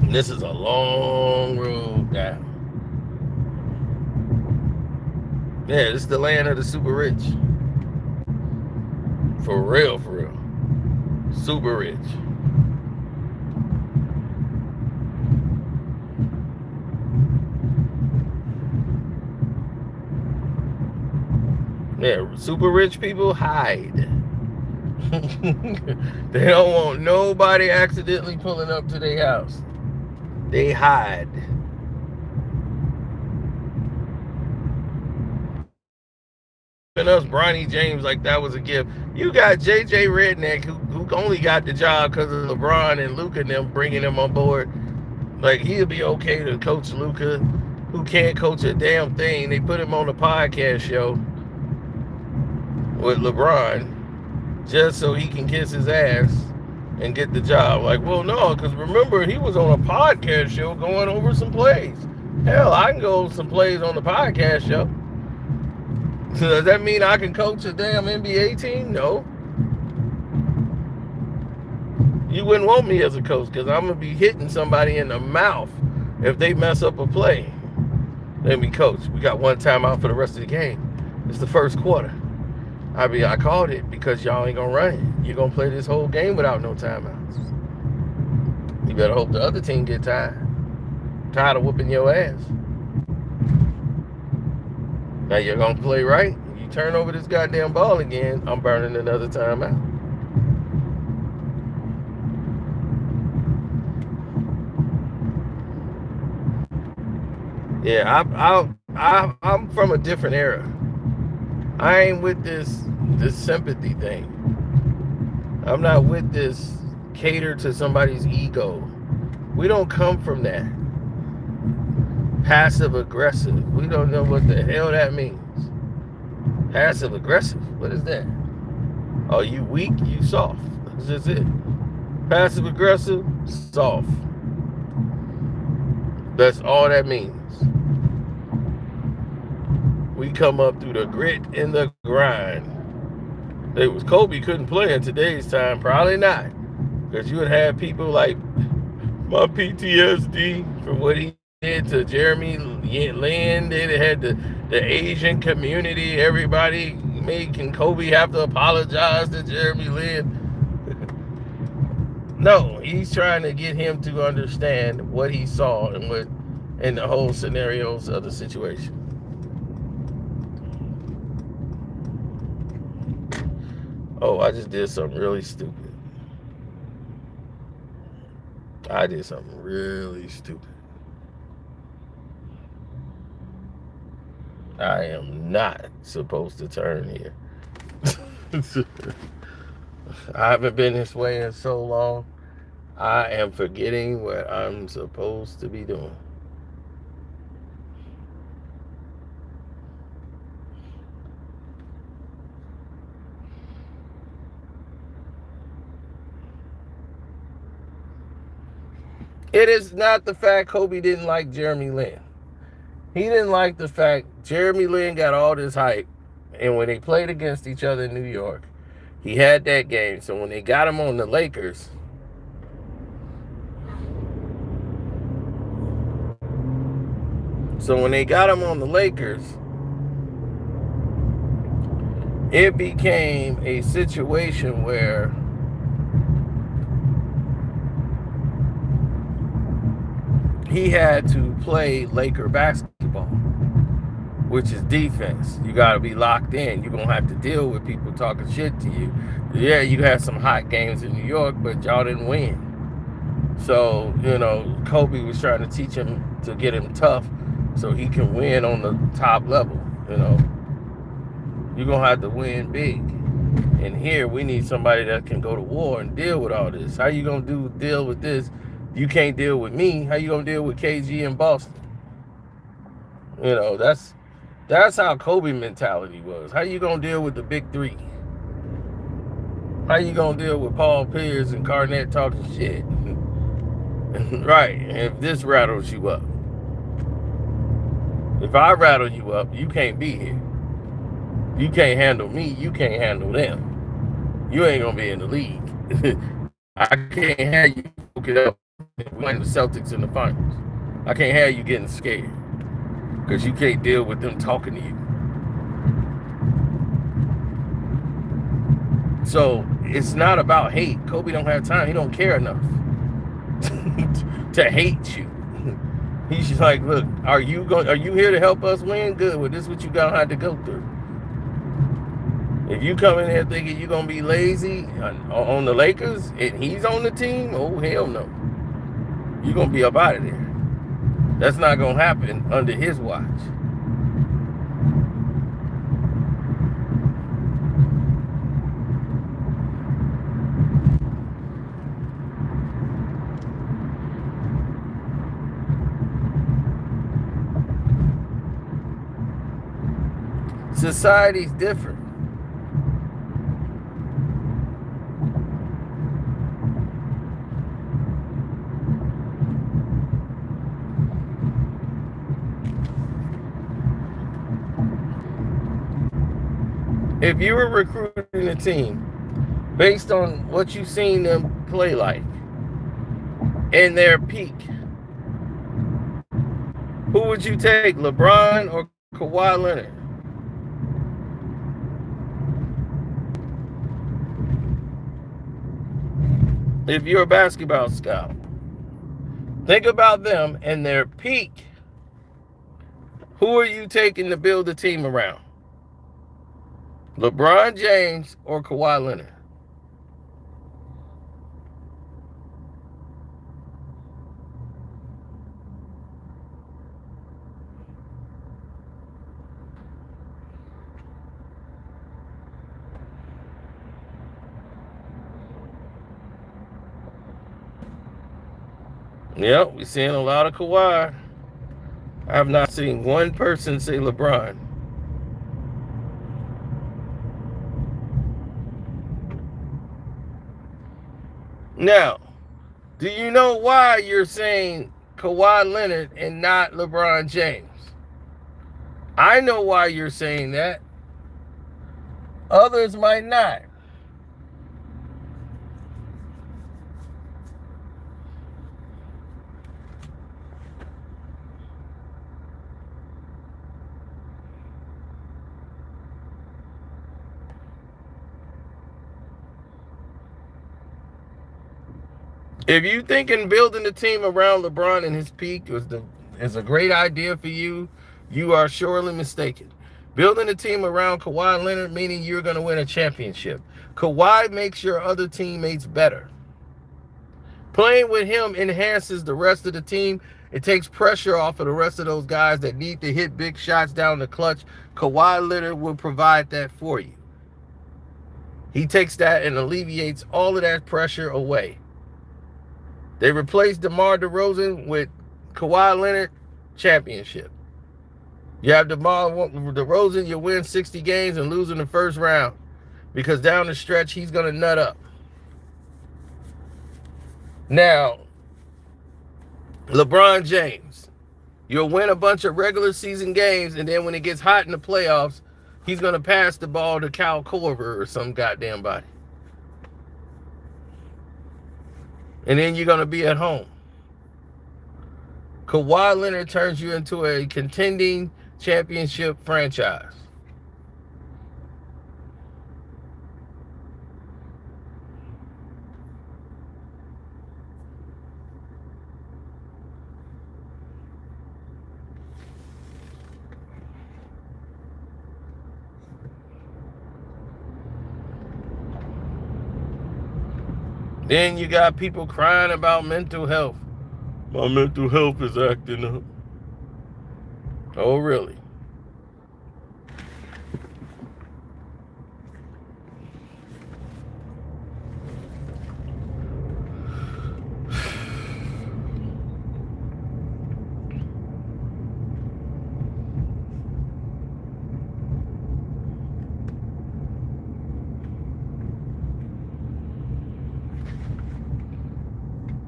And this is a long road down. Yeah, this is the land of the super rich. For real, for real. Super rich. Yeah, super rich people hide. They don't want nobody accidentally pulling up to their house. They hide. And us, Bronny James, like that was a gift. You got JJ Redneck, who only got the job because of LeBron and Luka and them bringing him on board. Like, he'll be okay to coach Luka, who can't coach a damn thing. They put him on a podcast show with LeBron just so he can kiss his ass and get the job. Like, well, no, because remember, he was on a podcast show going over some plays. Hell, I can go some plays on the podcast show. So does that mean I can coach a damn NBA team? No. You wouldn't want me as a coach because I'm going to be hitting somebody in the mouth if they mess up a play. Let me coach. We got one timeout for the rest of the game. It's the first quarter. I called it because y'all ain't going to run it. You're going to play this whole game without no timeouts. You better hope the other team get tired. Tired of whooping your ass. Now you're going to play right. You turn over this goddamn ball again, I'm burning another timeout. Yeah, I'm from a different era. I ain't with this sympathy thing. I'm not with this cater to somebody's ego. We don't come from that. Passive aggressive. We don't know what the hell that means. Passive aggressive. What is that? Oh, you weak, you soft. That's just it. Passive aggressive, soft. That's all that means. We come up through the grit and the grind. It was Kobe couldn't play in today's time, probably not. Because you would have people like my PTSD from what he did to Jeremy Lin. They had the Asian community, everybody making Kobe have to apologize to Jeremy Lin. No, he's trying to get him to understand what he saw and what in the whole scenarios of the situation. Oh, I just did something really stupid. I did something really stupid. I am not supposed to turn here. I haven't been this way in so long. I am forgetting what I'm supposed to be doing. It is not the fact Kobe didn't like Jeremy Lin. He didn't like the fact Jeremy Lin got all this hype. And when they played against each other in New York, he had that game. So when they got him on the Lakers, it became a situation where he had to play Laker basketball, which is defense. You got to be locked in. You're going to have to deal with people talking shit to you. Yeah, you had some hot games in New York, but y'all didn't win. So, Kobe was trying to teach him to get him tough so he can win on the top level. You're going to have to win big. And here we need somebody that can go to war and deal with all this. How you going to deal with this? You can't deal with me. How you going to deal with KG in Boston? That's how Kobe mentality was. How you going to deal with the big three? How you going to deal with Paul Pierce and Garnett talking shit? Right. If this rattles you up. If I rattle you up, you can't be here. You can't handle me. You can't handle them. You ain't going to be in the league. I can't have you fuck it up playing the Celtics in the finals. I can't have you getting scared because you can't deal with them talking to you. So it's not about hate. Kobe don't have time. He don't care enough to hate you. He's just like, look, are you here to help us win? Good. Well, this is what you gonna have to go through. If you come in here thinking you're gonna be lazy on the Lakers and he's on the team, oh hell no. You're gonna be up out of there. That's not gonna happen under his watch. Society's different. If you were recruiting a team based on what you've seen them play like in their peak, who would you take, LeBron or Kawhi Leonard? If you're a basketball scout, think about them and their peak. Who are you taking to build a team around? LeBron James or Kawhi Leonard? Yep, we're seeing a lot of Kawhi. I have not seen one person say LeBron. Now, do you know why you're saying Kawhi Leonard and not LeBron James? I know why you're saying that. Others might not. If you thinking building a team around LeBron and his peak is a great idea for you, you are surely mistaken. Building a team around Kawhi Leonard meaning you're going to win a championship. Kawhi makes your other teammates better. Playing with him enhances the rest of the team It takes pressure off of the rest of those guys that need to hit big shots down the clutch. Kawhi Leonard will provide that for you. He takes that and alleviates all of that pressure away. They replaced DeMar DeRozan with Kawhi Leonard, championship. You have DeMar DeRozan, you win 60 games and lose in the first round because down the stretch, he's going to nut up. Now, LeBron James, you'll win a bunch of regular season games, and then when it gets hot in the playoffs, he's going to pass the ball to Kyle Korver or some goddamn body. And then you're going to be at home. Kawhi Leonard turns you into a contending championship franchise. Then you got people crying about mental health. My mental health is acting up. Oh, really?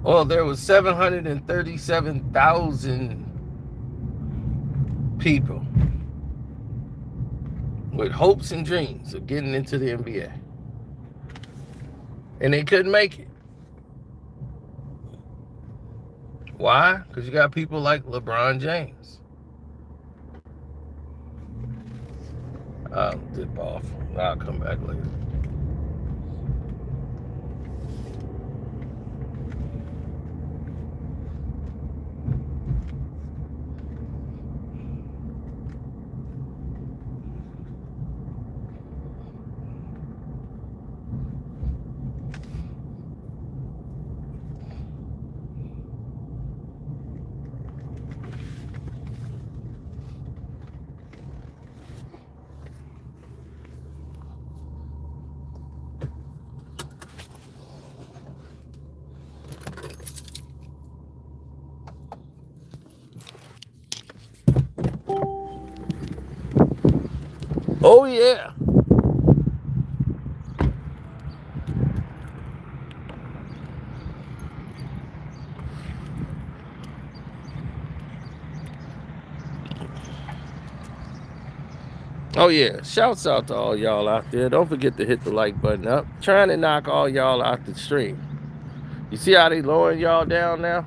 Well, there was 737,000 people with hopes and dreams of getting into the NBA. And they couldn't make it. Why? Because you got people like LeBron James. I'll dip off. I'll come back later. Oh, yeah. Oh, yeah. Shouts out to all y'all out there. Don't forget to hit the like button up. Trying to knock all y'all out the stream. You see how they lowering y'all down now?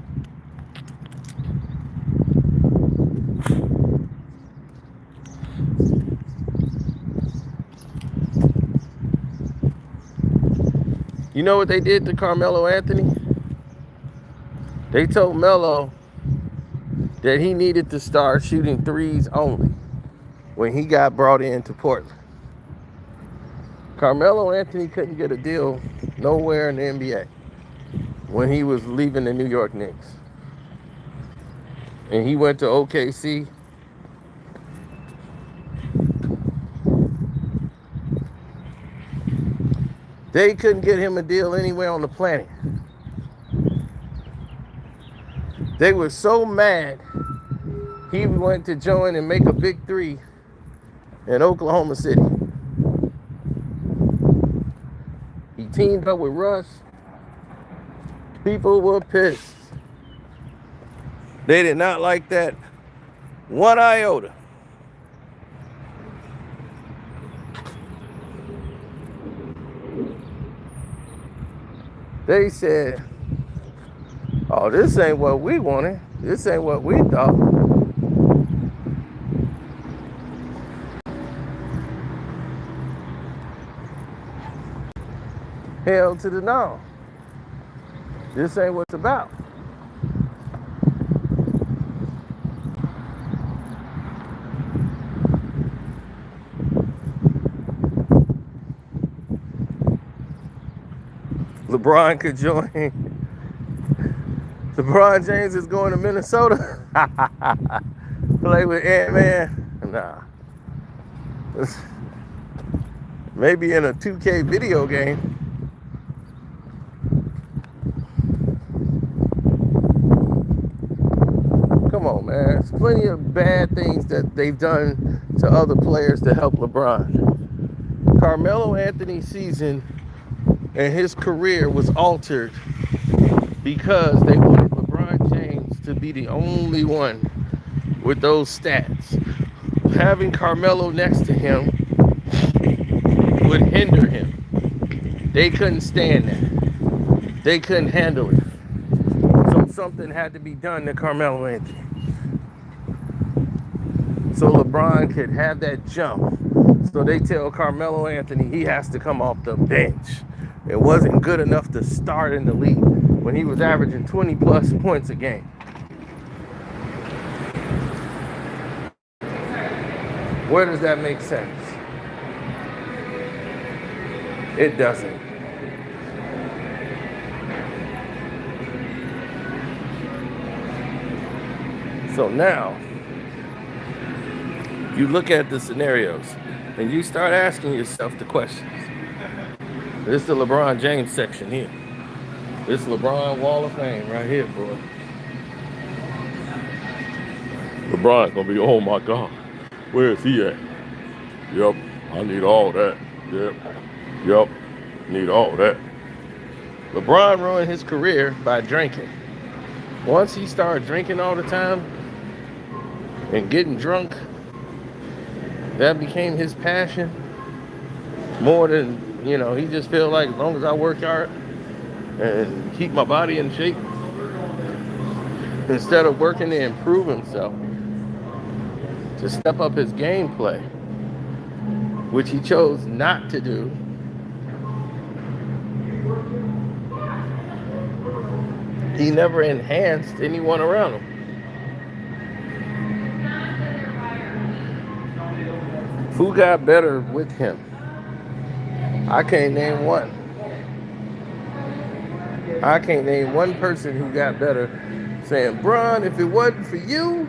You know what they did to Carmelo Anthony? They told Melo that he needed to start shooting threes only when he got brought into Portland. Carmelo Anthony couldn't get a deal nowhere in the NBA when he was leaving the New York Knicks. And he went to OKC. They couldn't get him a deal anywhere on the planet. They were so mad, he went to join and make a big three in Oklahoma City. He teamed up with Russ. People were pissed. They did not like that one iota. They said, oh, this ain't what we wanted. This ain't what we thought. Hell to the no. This ain't what it's about. LeBron could join LeBron James is going to Minnesota. Play with Ant-Man. Nah. Maybe in a 2K video game. Come on, man. There's plenty of bad things that they've done to other players to help LeBron. Carmelo Anthony's season and his career was altered because they wanted LeBron James to be the only one with those stats. Having Carmelo next to him would hinder him. They couldn't stand that. They couldn't handle it. So something had to be done to Carmelo Anthony. So LeBron could have that jump. So they tell Carmelo Anthony he has to come off the bench. It wasn't good enough to start in the league when he was averaging 20 plus points a game. Where does that make sense? It doesn't. So now, you look at the scenarios and you start asking yourself the questions. This is the LeBron James section here. This LeBron Wall of Fame right here, boy. LeBron gonna be, oh my God, where is he at? Yep, I need all that. Yep, need all that. LeBron ruined his career by drinking. Once he started drinking all the time and getting drunk, that became his passion more than, he just felt like as long as I work hard and keep my body in shape, instead of working to improve himself, to step up his gameplay, which he chose not to do, he never enhanced anyone around him. Who got better with him? I can't name one. I can't name one person who got better saying, Bron, if it wasn't for you,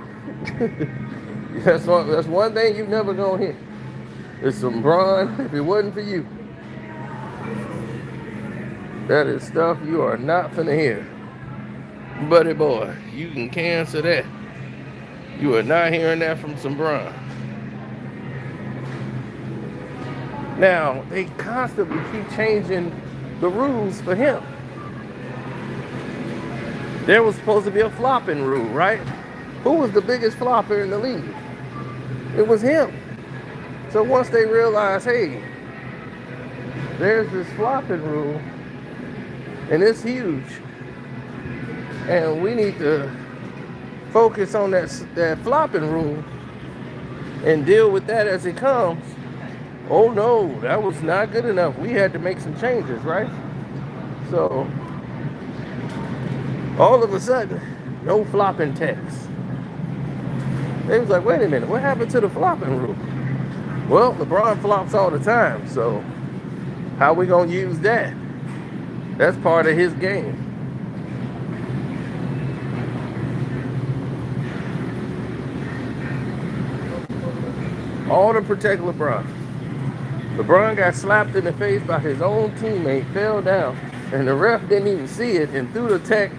that's one thing you never gonna hear. It's some Bron, if it wasn't for you. That is stuff you are not finna hear. Buddy boy, you can cancel that. You are not hearing that from some Bron. Now, they constantly keep changing the rules for him. There was supposed to be a flopping rule, right? Who was the biggest flopper in the league? It was him. So once they realized, hey, there's this flopping rule, and it's huge, and we need to focus on that flopping rule and deal with that as it comes. Oh no, that was not good enough. We had to make some changes, right? So all of a sudden, no flopping text. They was like, wait a minute, what happened to the flopping rule? Well, LeBron flops all the time, so how we gonna use that? That's part of his game. All to protect LeBron. LeBron got slapped in the face by his own teammate, fell down, and the ref didn't even see it and threw the tech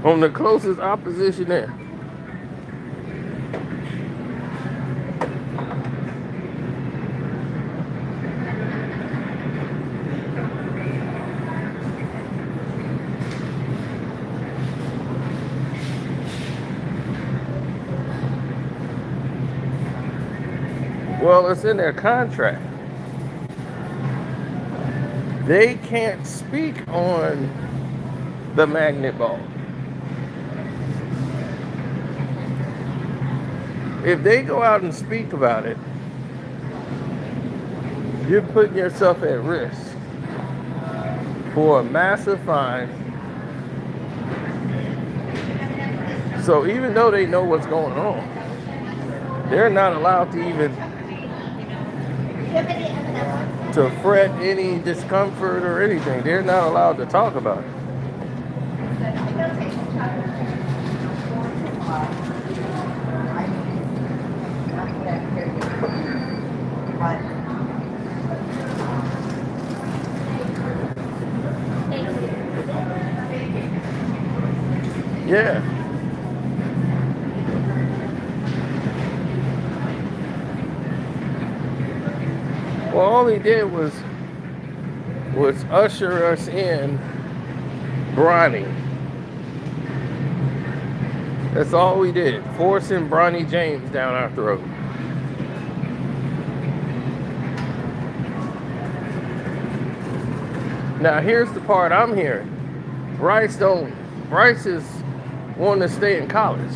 on the closest opposition there. Well, it's in their contract. They can't speak on the magnet ball. If they go out and speak about it, you're putting yourself at risk for a massive fine. So even though they know what's going on, they're not allowed to even to fret any discomfort or anything. They're not allowed to talk about it. Yeah. Well, all he did was usher us in Bronny. That's all we did. Forcing Bronny James down our throat. Now here's the part I'm hearing. Bryce is wanting to stay in college.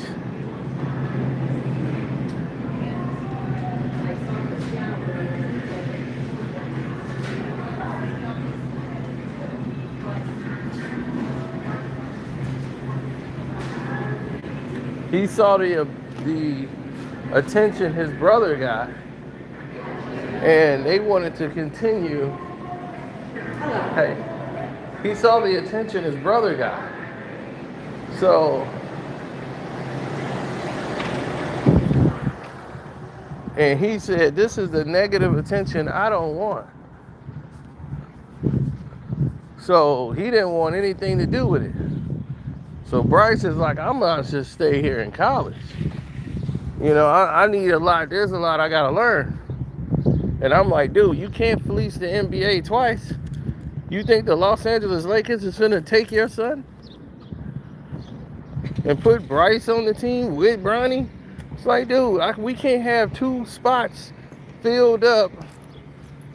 He saw the attention his brother got, and they wanted to continue. Hey, he saw the attention his brother got. So, and he said, this is the negative attention I don't want. So he didn't want anything to do with it. So Bryce is like, I'm gonna just stay here in college. You know, I need a lot, there's a lot I gotta learn. And I'm like, dude, you can't fleece the NBA twice. You think the Los Angeles Lakers is gonna take your son? And put Bryce on the team with Bronny? It's like, dude, we can't have two spots filled up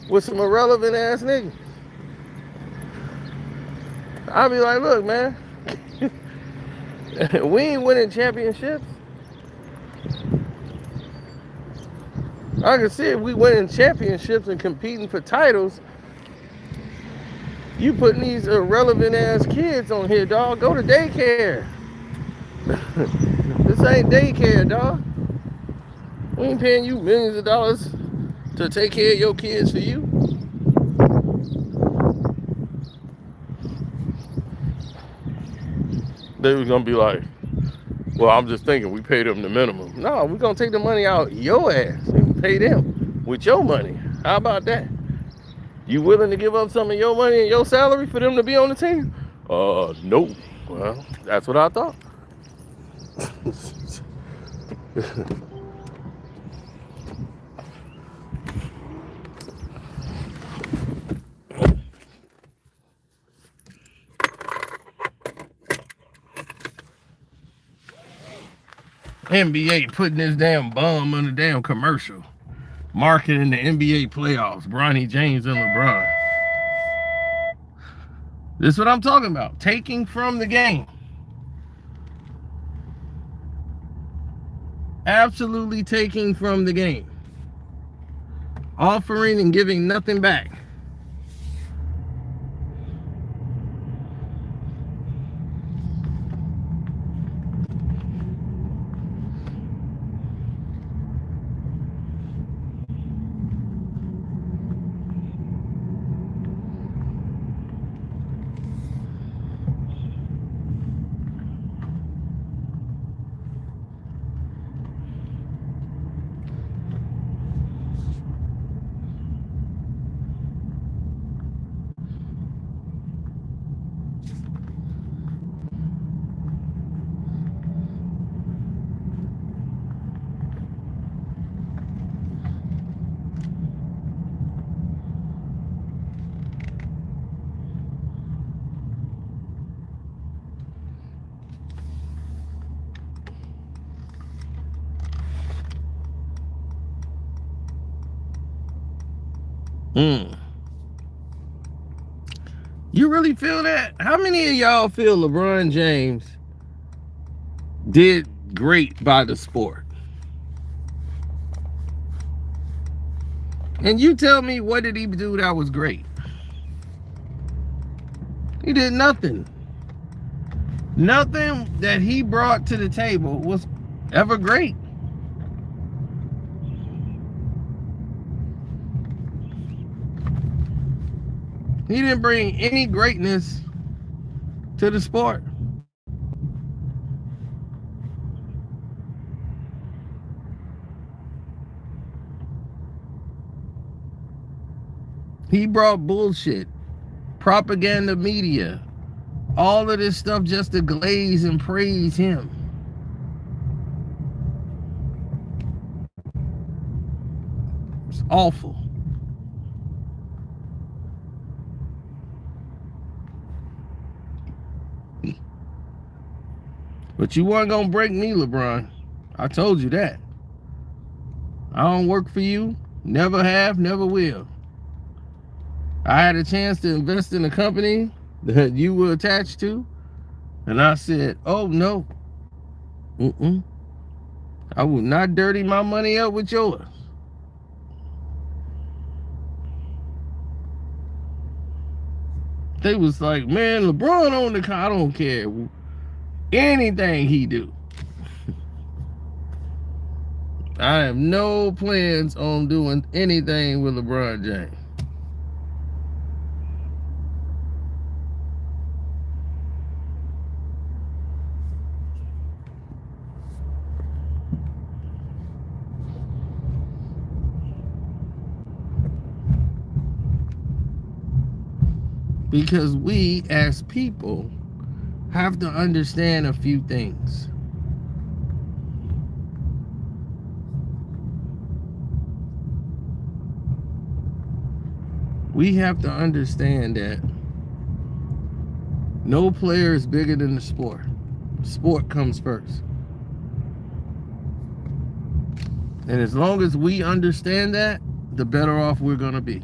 with some irrelevant ass niggas. I'll be like, look, man, we ain't winning championships. I can see if we winning championships and competing for titles, you putting these irrelevant ass kids on here, dog. Go to daycare. This ain't daycare, dog. We ain't paying you millions of dollars to take care of your kids for you. They was gonna be like, well, I'm just thinking we paid them the minimum. No, we're gonna take the money out your ass and pay them with your money. How about that? You willing to give up some of your money and your salary for them to be on the team? No. Well, that's what I thought. NBA putting this damn bum on the damn commercial. Marketing the NBA playoffs. Bronny James and LeBron. This is what I'm talking about. Taking from the game. Absolutely taking from the game. Offering and giving nothing back. You really feel that? How many of y'all feel LeBron James did great by the sport? And you tell me, what did he do that was great? He did nothing. Nothing that he brought to the table was ever great. He didn't bring any greatness to the sport. He brought bullshit, propaganda media, all of this stuff just to glaze and praise him. It's awful. But you weren't gonna break me, LeBron. I told you that. I don't work for you. Never have, never will. I had a chance to invest in a company that you were attached to, and I said, oh no. I will not dirty my money up with yours. They was like, man, LeBron on the car. I don't care anything he do. I have no plans on doing anything with LeBron James. Because we as people have to understand a few things. We have to understand that no player is bigger than the sport. Sport comes first. And as long as we understand that, the better off we're going to be.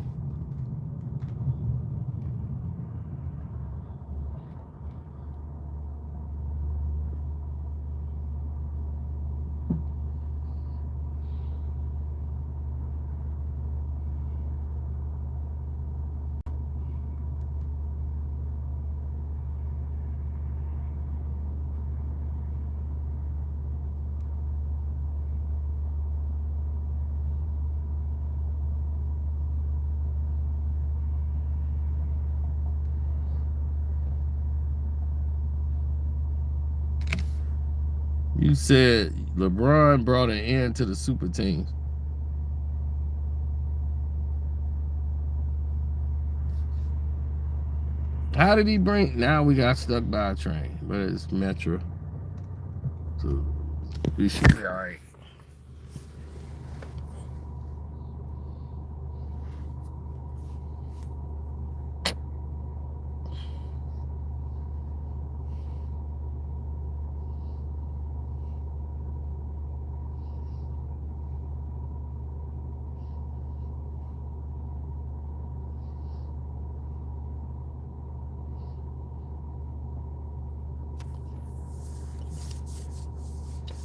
You said LeBron brought an end to the super teams. How did he bring? Now we got stuck by a train, but it's Metro. So we should be all right.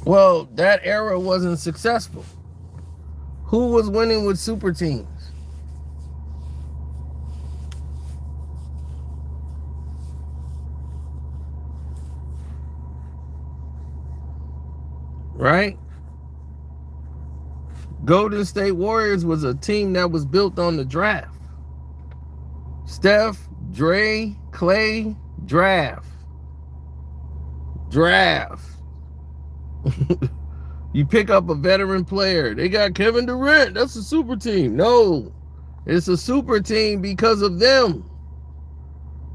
Well, that era wasn't successful. Who was winning with super teams? Right? Golden State Warriors was a team that was built on the draft. Steph, Dre, Clay, draft. You pick up a veteran player. They got Kevin Durant. That's a super team. No, it's a super team because of them.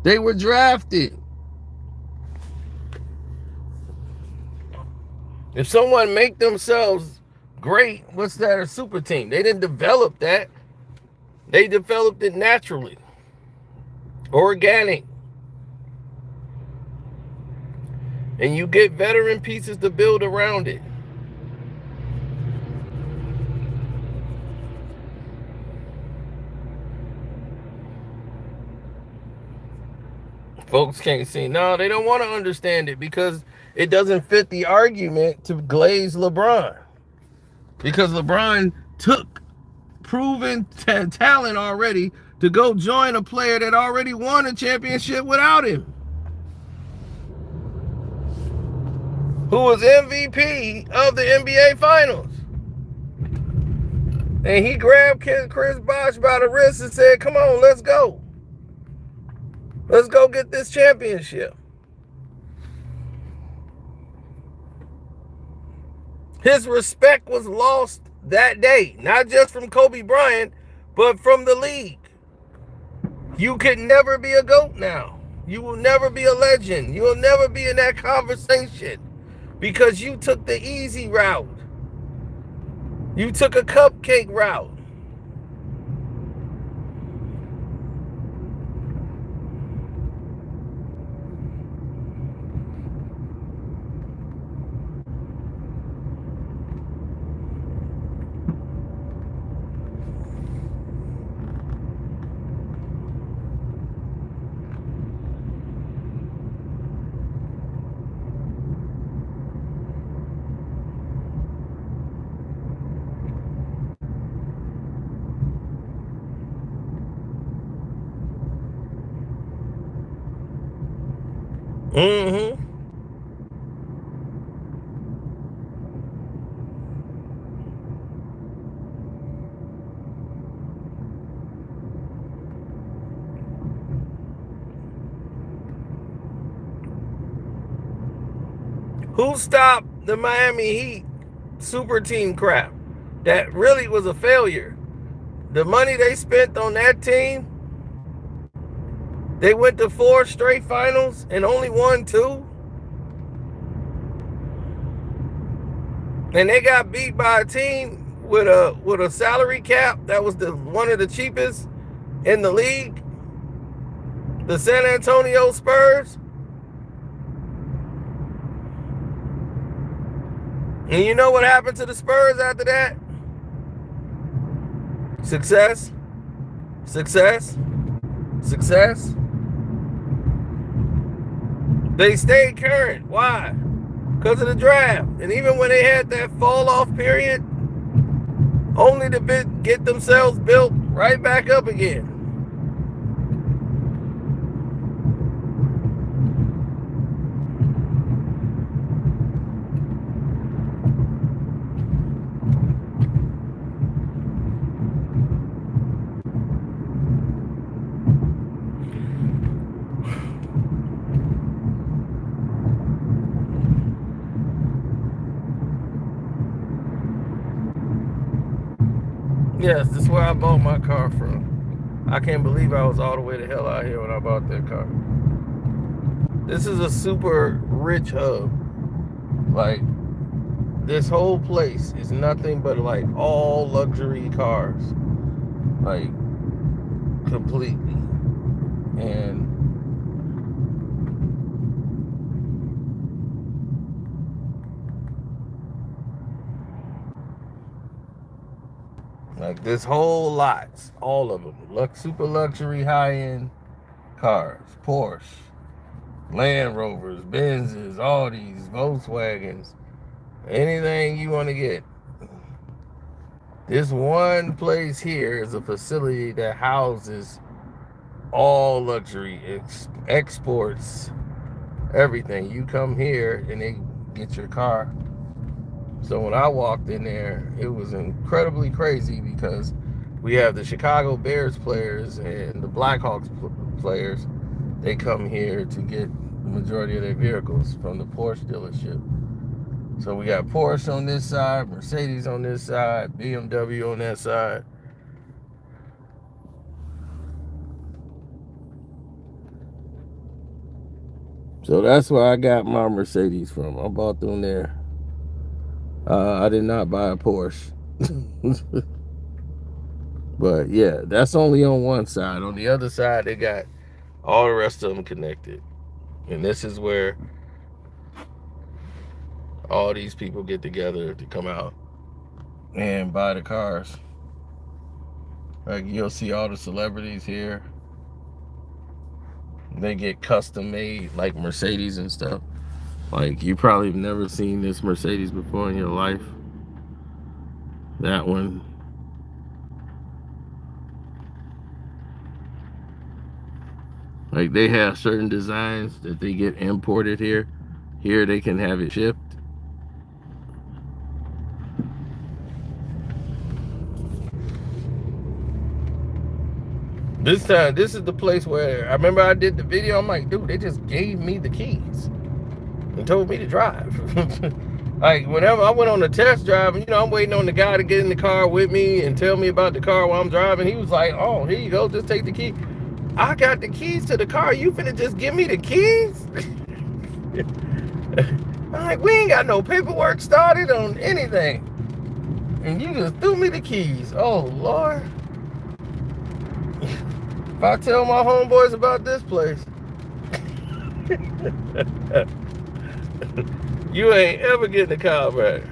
They were drafted. If someone make themselves great, what's that? A super team. They didn't develop that. They developed it naturally. Organic. And you get veteran pieces to build around it. Folks can't see. No, they don't want to understand it because it doesn't fit the argument to glaze LeBron. Because LeBron took proven talent already to go join a player that already won a championship without him. Who was MVP of the NBA Finals. And he grabbed Chris Bosh by the wrist and said, come on, let's go. Let's go get this championship. His respect was lost that day, not just from Kobe Bryant, but from the league. You could never be a GOAT now. You will never be a legend. You will never be in that conversation because you took the easy route. You took a cupcake route. Mm-hmm. Who stopped the Miami Heat super team crap? That really was a failure. The money they spent on that team, they went to 4 straight finals and only won 2. And they got beat by a team with a salary cap that was one of the cheapest in the league, the San Antonio Spurs. And you know what happened to the Spurs after that? Success, success, success. They stayed current. Why? Because of the draft. And even when they had that fall off period, only to get themselves built right back up again. Yes, this is where I bought my car from. I can't believe I was all the way the hell out here when I bought that car. This is a super rich hub. Like, this whole place is nothing but like all luxury cars. Like, completely. And like this whole lot, all of them, super luxury, high-end cars, Porsche, Land Rovers, Benzes, Audis, Volkswagens, anything you want to get. This one place here is a facility that houses all luxury, exports, everything. You come here and they get your car. So when I walked in there, it was incredibly crazy because we have the Chicago Bears players and the Blackhawks players. They come here to get the majority of their vehicles from the Porsche dealership. So we got Porsche on this side, Mercedes on this side, BMW on that side. So that's where I got my Mercedes from. I bought them there. I did not buy a Porsche. But yeah, that's only on one side. On the other side, they got all the rest of them connected. And this is where all these people get together to come out and buy the cars. Like, you'll see all the celebrities here. They get custom made, like Mercedes and stuff. Like, you probably have never seen this Mercedes before in your life. That one. Like, they have certain designs that they get imported here. Here they can have it shipped. This time, this is the place where I remember I did the video. I'm like, dude, they just gave me the keys and told me to drive. Like, whenever I went on the test drive, you know, I'm waiting on the guy to get in the car with me and tell me about the car while I'm driving. He was like, oh, here you go, just take the key. I got the keys to the car. You finna just give me the keys? I'm like, we ain't got no paperwork started on anything. And you just threw me the keys. Oh, Lord. If I tell my homeboys about this place, you ain't ever getting the car back.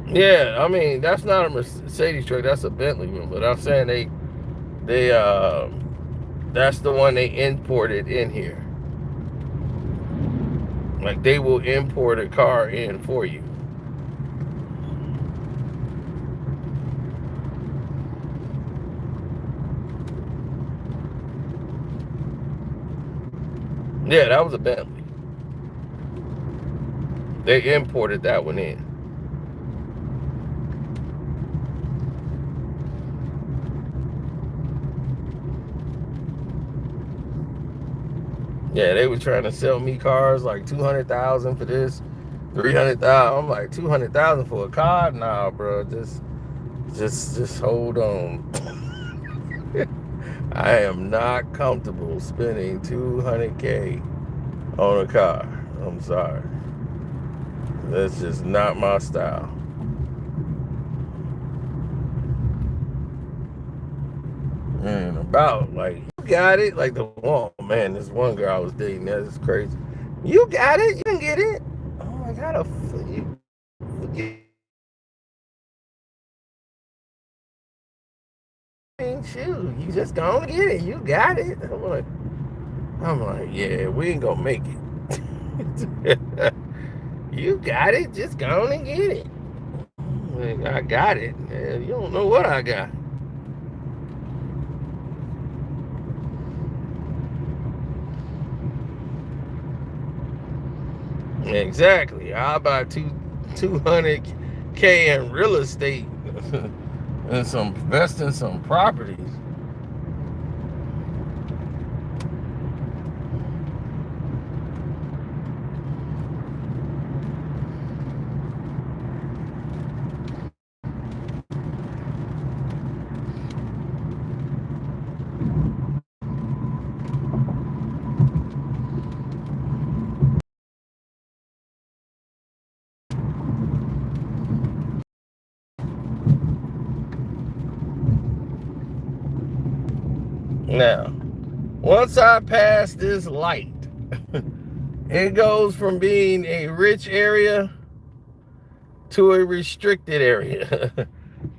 Yeah, I mean, that's not a Mercedes truck, that's a Bentley one. But I'm saying that's the one they imported in here. Like, they will import a car in for you. Yeah, that was a Bentley. They imported that one in. Yeah, they were trying to sell me cars like 200,000 for this, 300,000. I'm like, 200,000 for a car? Nah, bro, just hold on. I am not comfortable spending 200K on a car. I'm sorry. That's just not my style. And about like, you got it. Like, man, this one girl I was dating, that is crazy. You got it. You can get it. Oh my God, shoot, you just gonna get it. You got it. I'm like, yeah, we ain't gonna make it. You got it. Just gonna get it. I got it. You don't know what I got. Exactly. I'll buy 200K in real estate and invest in some properties. Now, once I pass this light, it goes from being a rich area to a restricted area.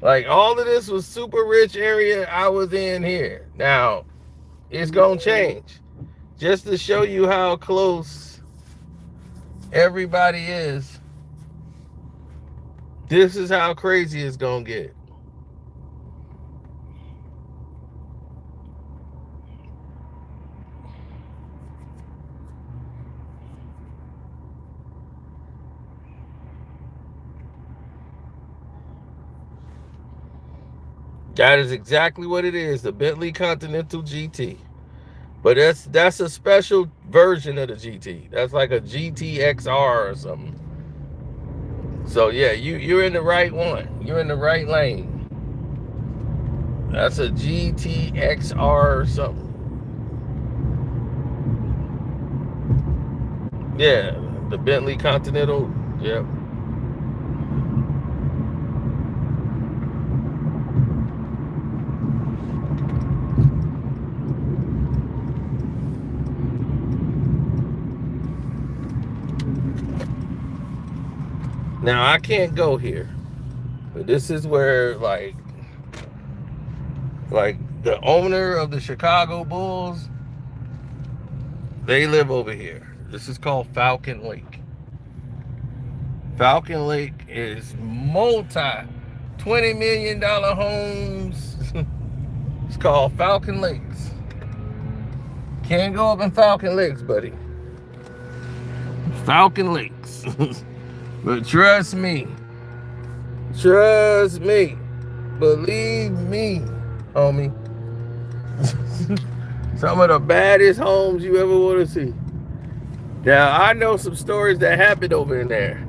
Like, all of this was super rich area I was in here. Now, it's gonna change. Just to show you how close everybody is, this is how crazy it's gonna get. That is exactly what it is, the Bentley Continental GT. But that's a special version of the GT. That's like a GTXR or something. So yeah, you're in the right one. You're in the right lane. That's a GTXR or something. Yeah, the Bentley Continental. Yep. Now I can't go here, but this is where like the owner of the Chicago Bulls, they live over here. This is called Falcon Lake. Falcon Lake is $20 million homes. It's called Falcon Lakes. Can't go up in Falcon Lakes, buddy. Falcon Lakes. But trust me, believe me, homie, Some of the baddest homes you ever want to see. Now, I know some stories that happened over in there.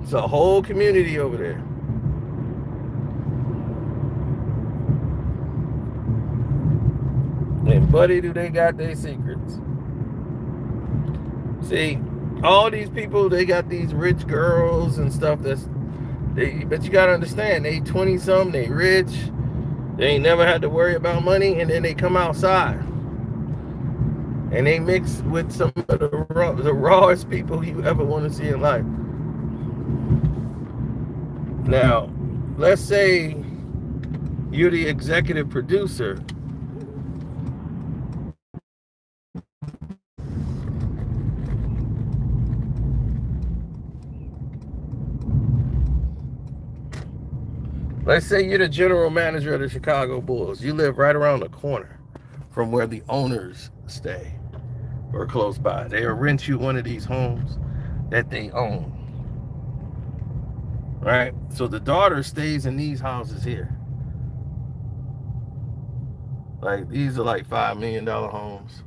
It's a whole community over there. And buddy, do they got their secrets. See, all these people, they got these rich girls and stuff but you gotta understand, they 20-something, they rich, they ain't never had to worry about money, and then they come outside. And they mix with some of the rawest people you ever want to see in life. Now, let's say you're the executive producer. Let's say you're the general manager of the Chicago Bulls. You live right around the corner from where the owners stay or close by. They'll rent you one of these homes that they own. Right? So the daughter stays in these houses here. Like, these are like $5 million homes.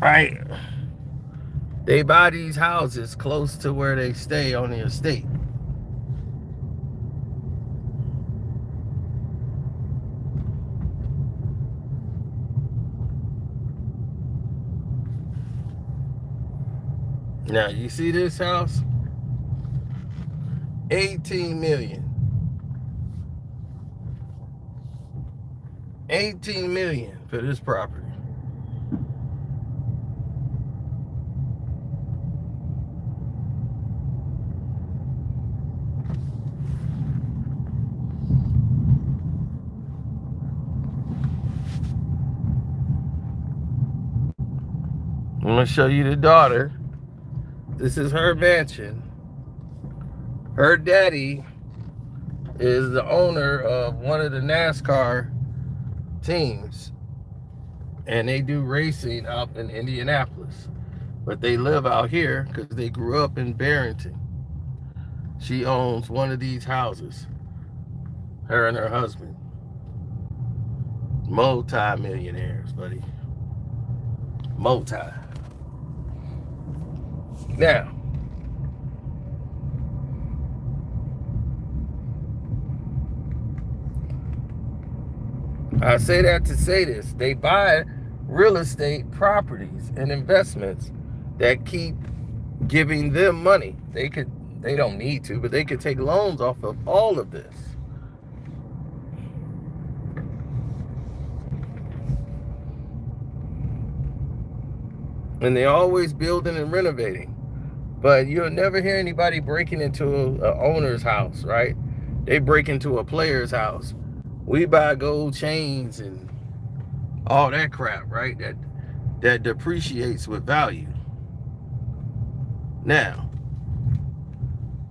Right? They buy these houses close to where they stay on the estate. Now, you see this house? 18 million. 18 million for this property. I'm gonna show you the daughter. This is her mansion. Her daddy is the owner of one of the NASCAR teams, and they do racing out in Indianapolis, but they live out here because they grew up in Barrington. She owns one of these houses, her and her husband. Multi-millionaires, buddy. Multi. Now, I say that to say this. They buy real estate properties and investments that keep giving them money. They don't need to, but they could take loans off of all of this. And they're always building and renovating. But you'll never hear anybody breaking into an owner's house, right? They break into a player's house. We buy gold chains and all that crap, right? That depreciates with value. Now,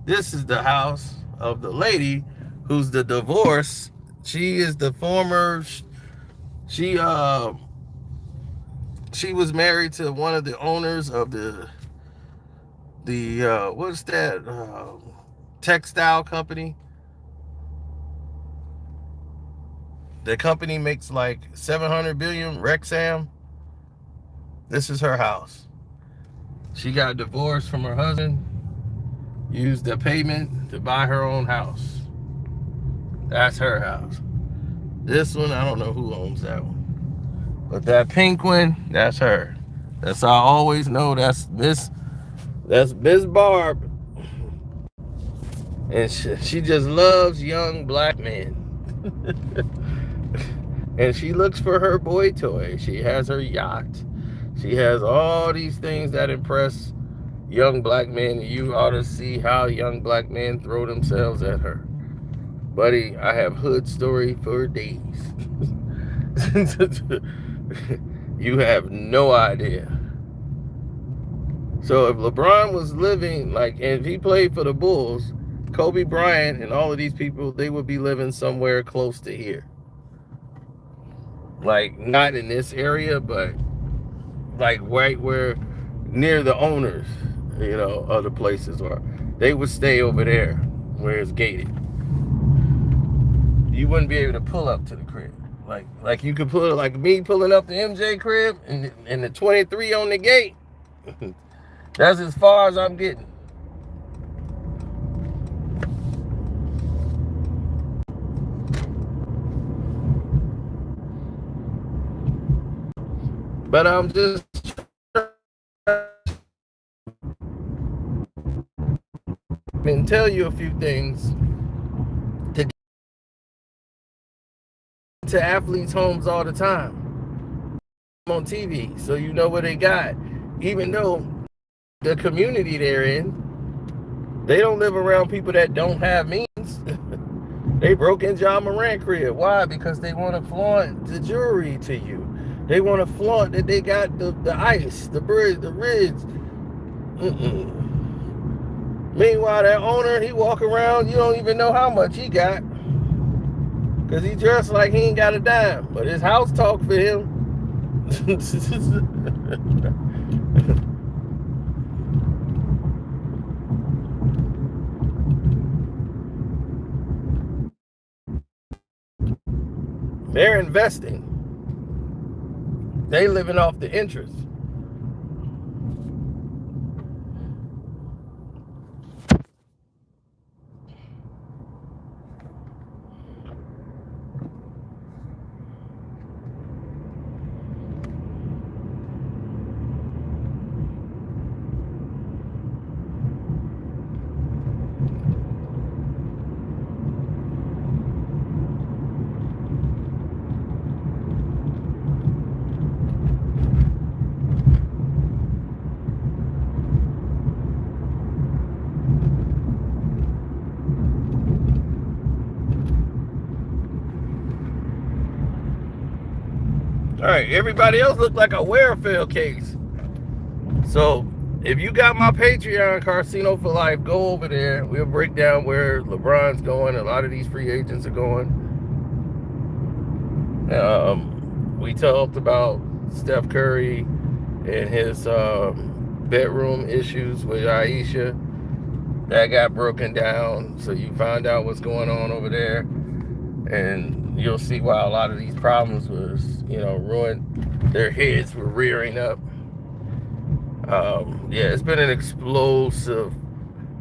this is the house of the lady who's the divorce. She is the former, she was married to one of the owners of the what's that textile company. The company makes like 700 billion, Rexam. This is her house. She got divorced from her husband, used the payment to buy her own house. That's her house. This one, I don't know who owns that one. But that pink one, that's her. That's how I always know that's Miss Barb. And she just loves young black men. And she looks for her boy toy. She has her yacht. She has all these things that impress young black men. You ought to see how young black men throw themselves at her. Buddy, I have hood story for days. You have no idea. So if LeBron was living, like, and if he played for the Bulls, Kobe Bryant and all of these people, they would be living somewhere close to here. Like, not in this area, but like right where, near the owners. other places, or they would stay over there where it's gated. You wouldn't be able to pull up to the crib. Like you could pull, like me pulling up the MJ crib and the 23 on the gate. That's as far as I'm getting. But I'm just and tell you a few things to get to athletes' homes all the time on TV, so you know what they got. Even though the community they're in, they don't live around people that don't have means. They broke in John Morant crib. Why? Because they want to flaunt the jewelry to you. They want to flaunt that they got the ice, the bridge, the ridge. Meanwhile, that owner, he walk around, you don't even know how much he got. Because he dressed like he ain't got a dime. But his house talk for him. They're investing. They living off the interest. All right, everybody else look like a Werefield case. So if you got my Patreon, Casino for Life, go over there. We'll break down where LeBron's going. A lot of these free agents are going. We talked about Steph Curry and his bedroom issues with Aisha. That got broken down. So you find out what's going on over there. And you'll see why a lot of these problems was, ruined. Their heads were rearing up. Yeah, it's been an explosive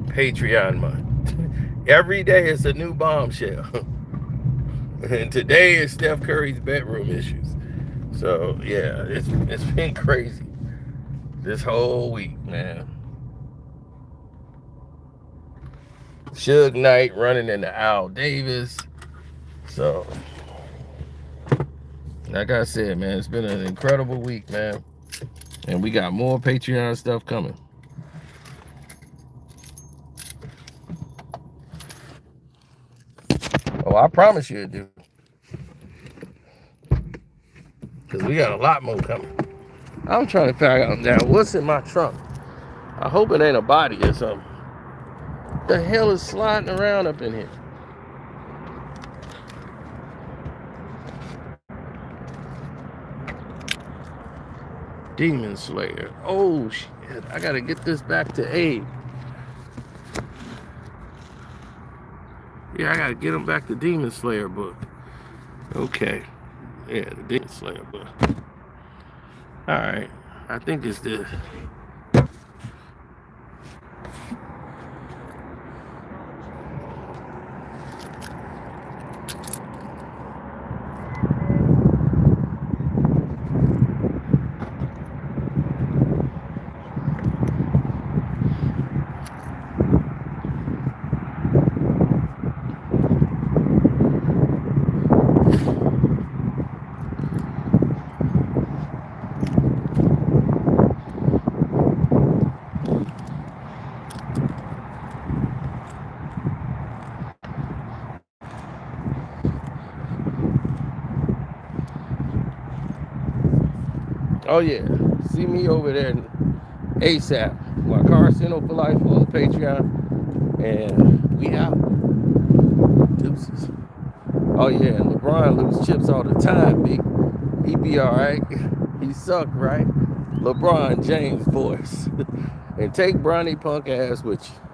Patreon month. Every day is a new bombshell. And today is Steph Curry's bedroom issues. So yeah, it's been crazy this whole week, man. Suge Knight running into Al Davis. So, like I said, man, it's been an incredible week, man. And we got more Patreon stuff coming. Oh, I promise you it do. Because we got a lot more coming. I'm trying to figure out now what's in my trunk. I hope it ain't a body or something. What the hell is sliding around up in here? Demon Slayer. Oh shit, I gotta get this back to Abe. Yeah, I gotta get him back the Demon Slayer book. Okay. Yeah, the Demon Slayer book. Alright. I think it's this. Oh yeah, see me over there ASAP. My Casino for Life on Patreon, and we out. Deuces. Oh yeah, and LeBron lose chips all the time, B. He be all right. He suck, right? LeBron James voice. and take Bronny punk ass with you.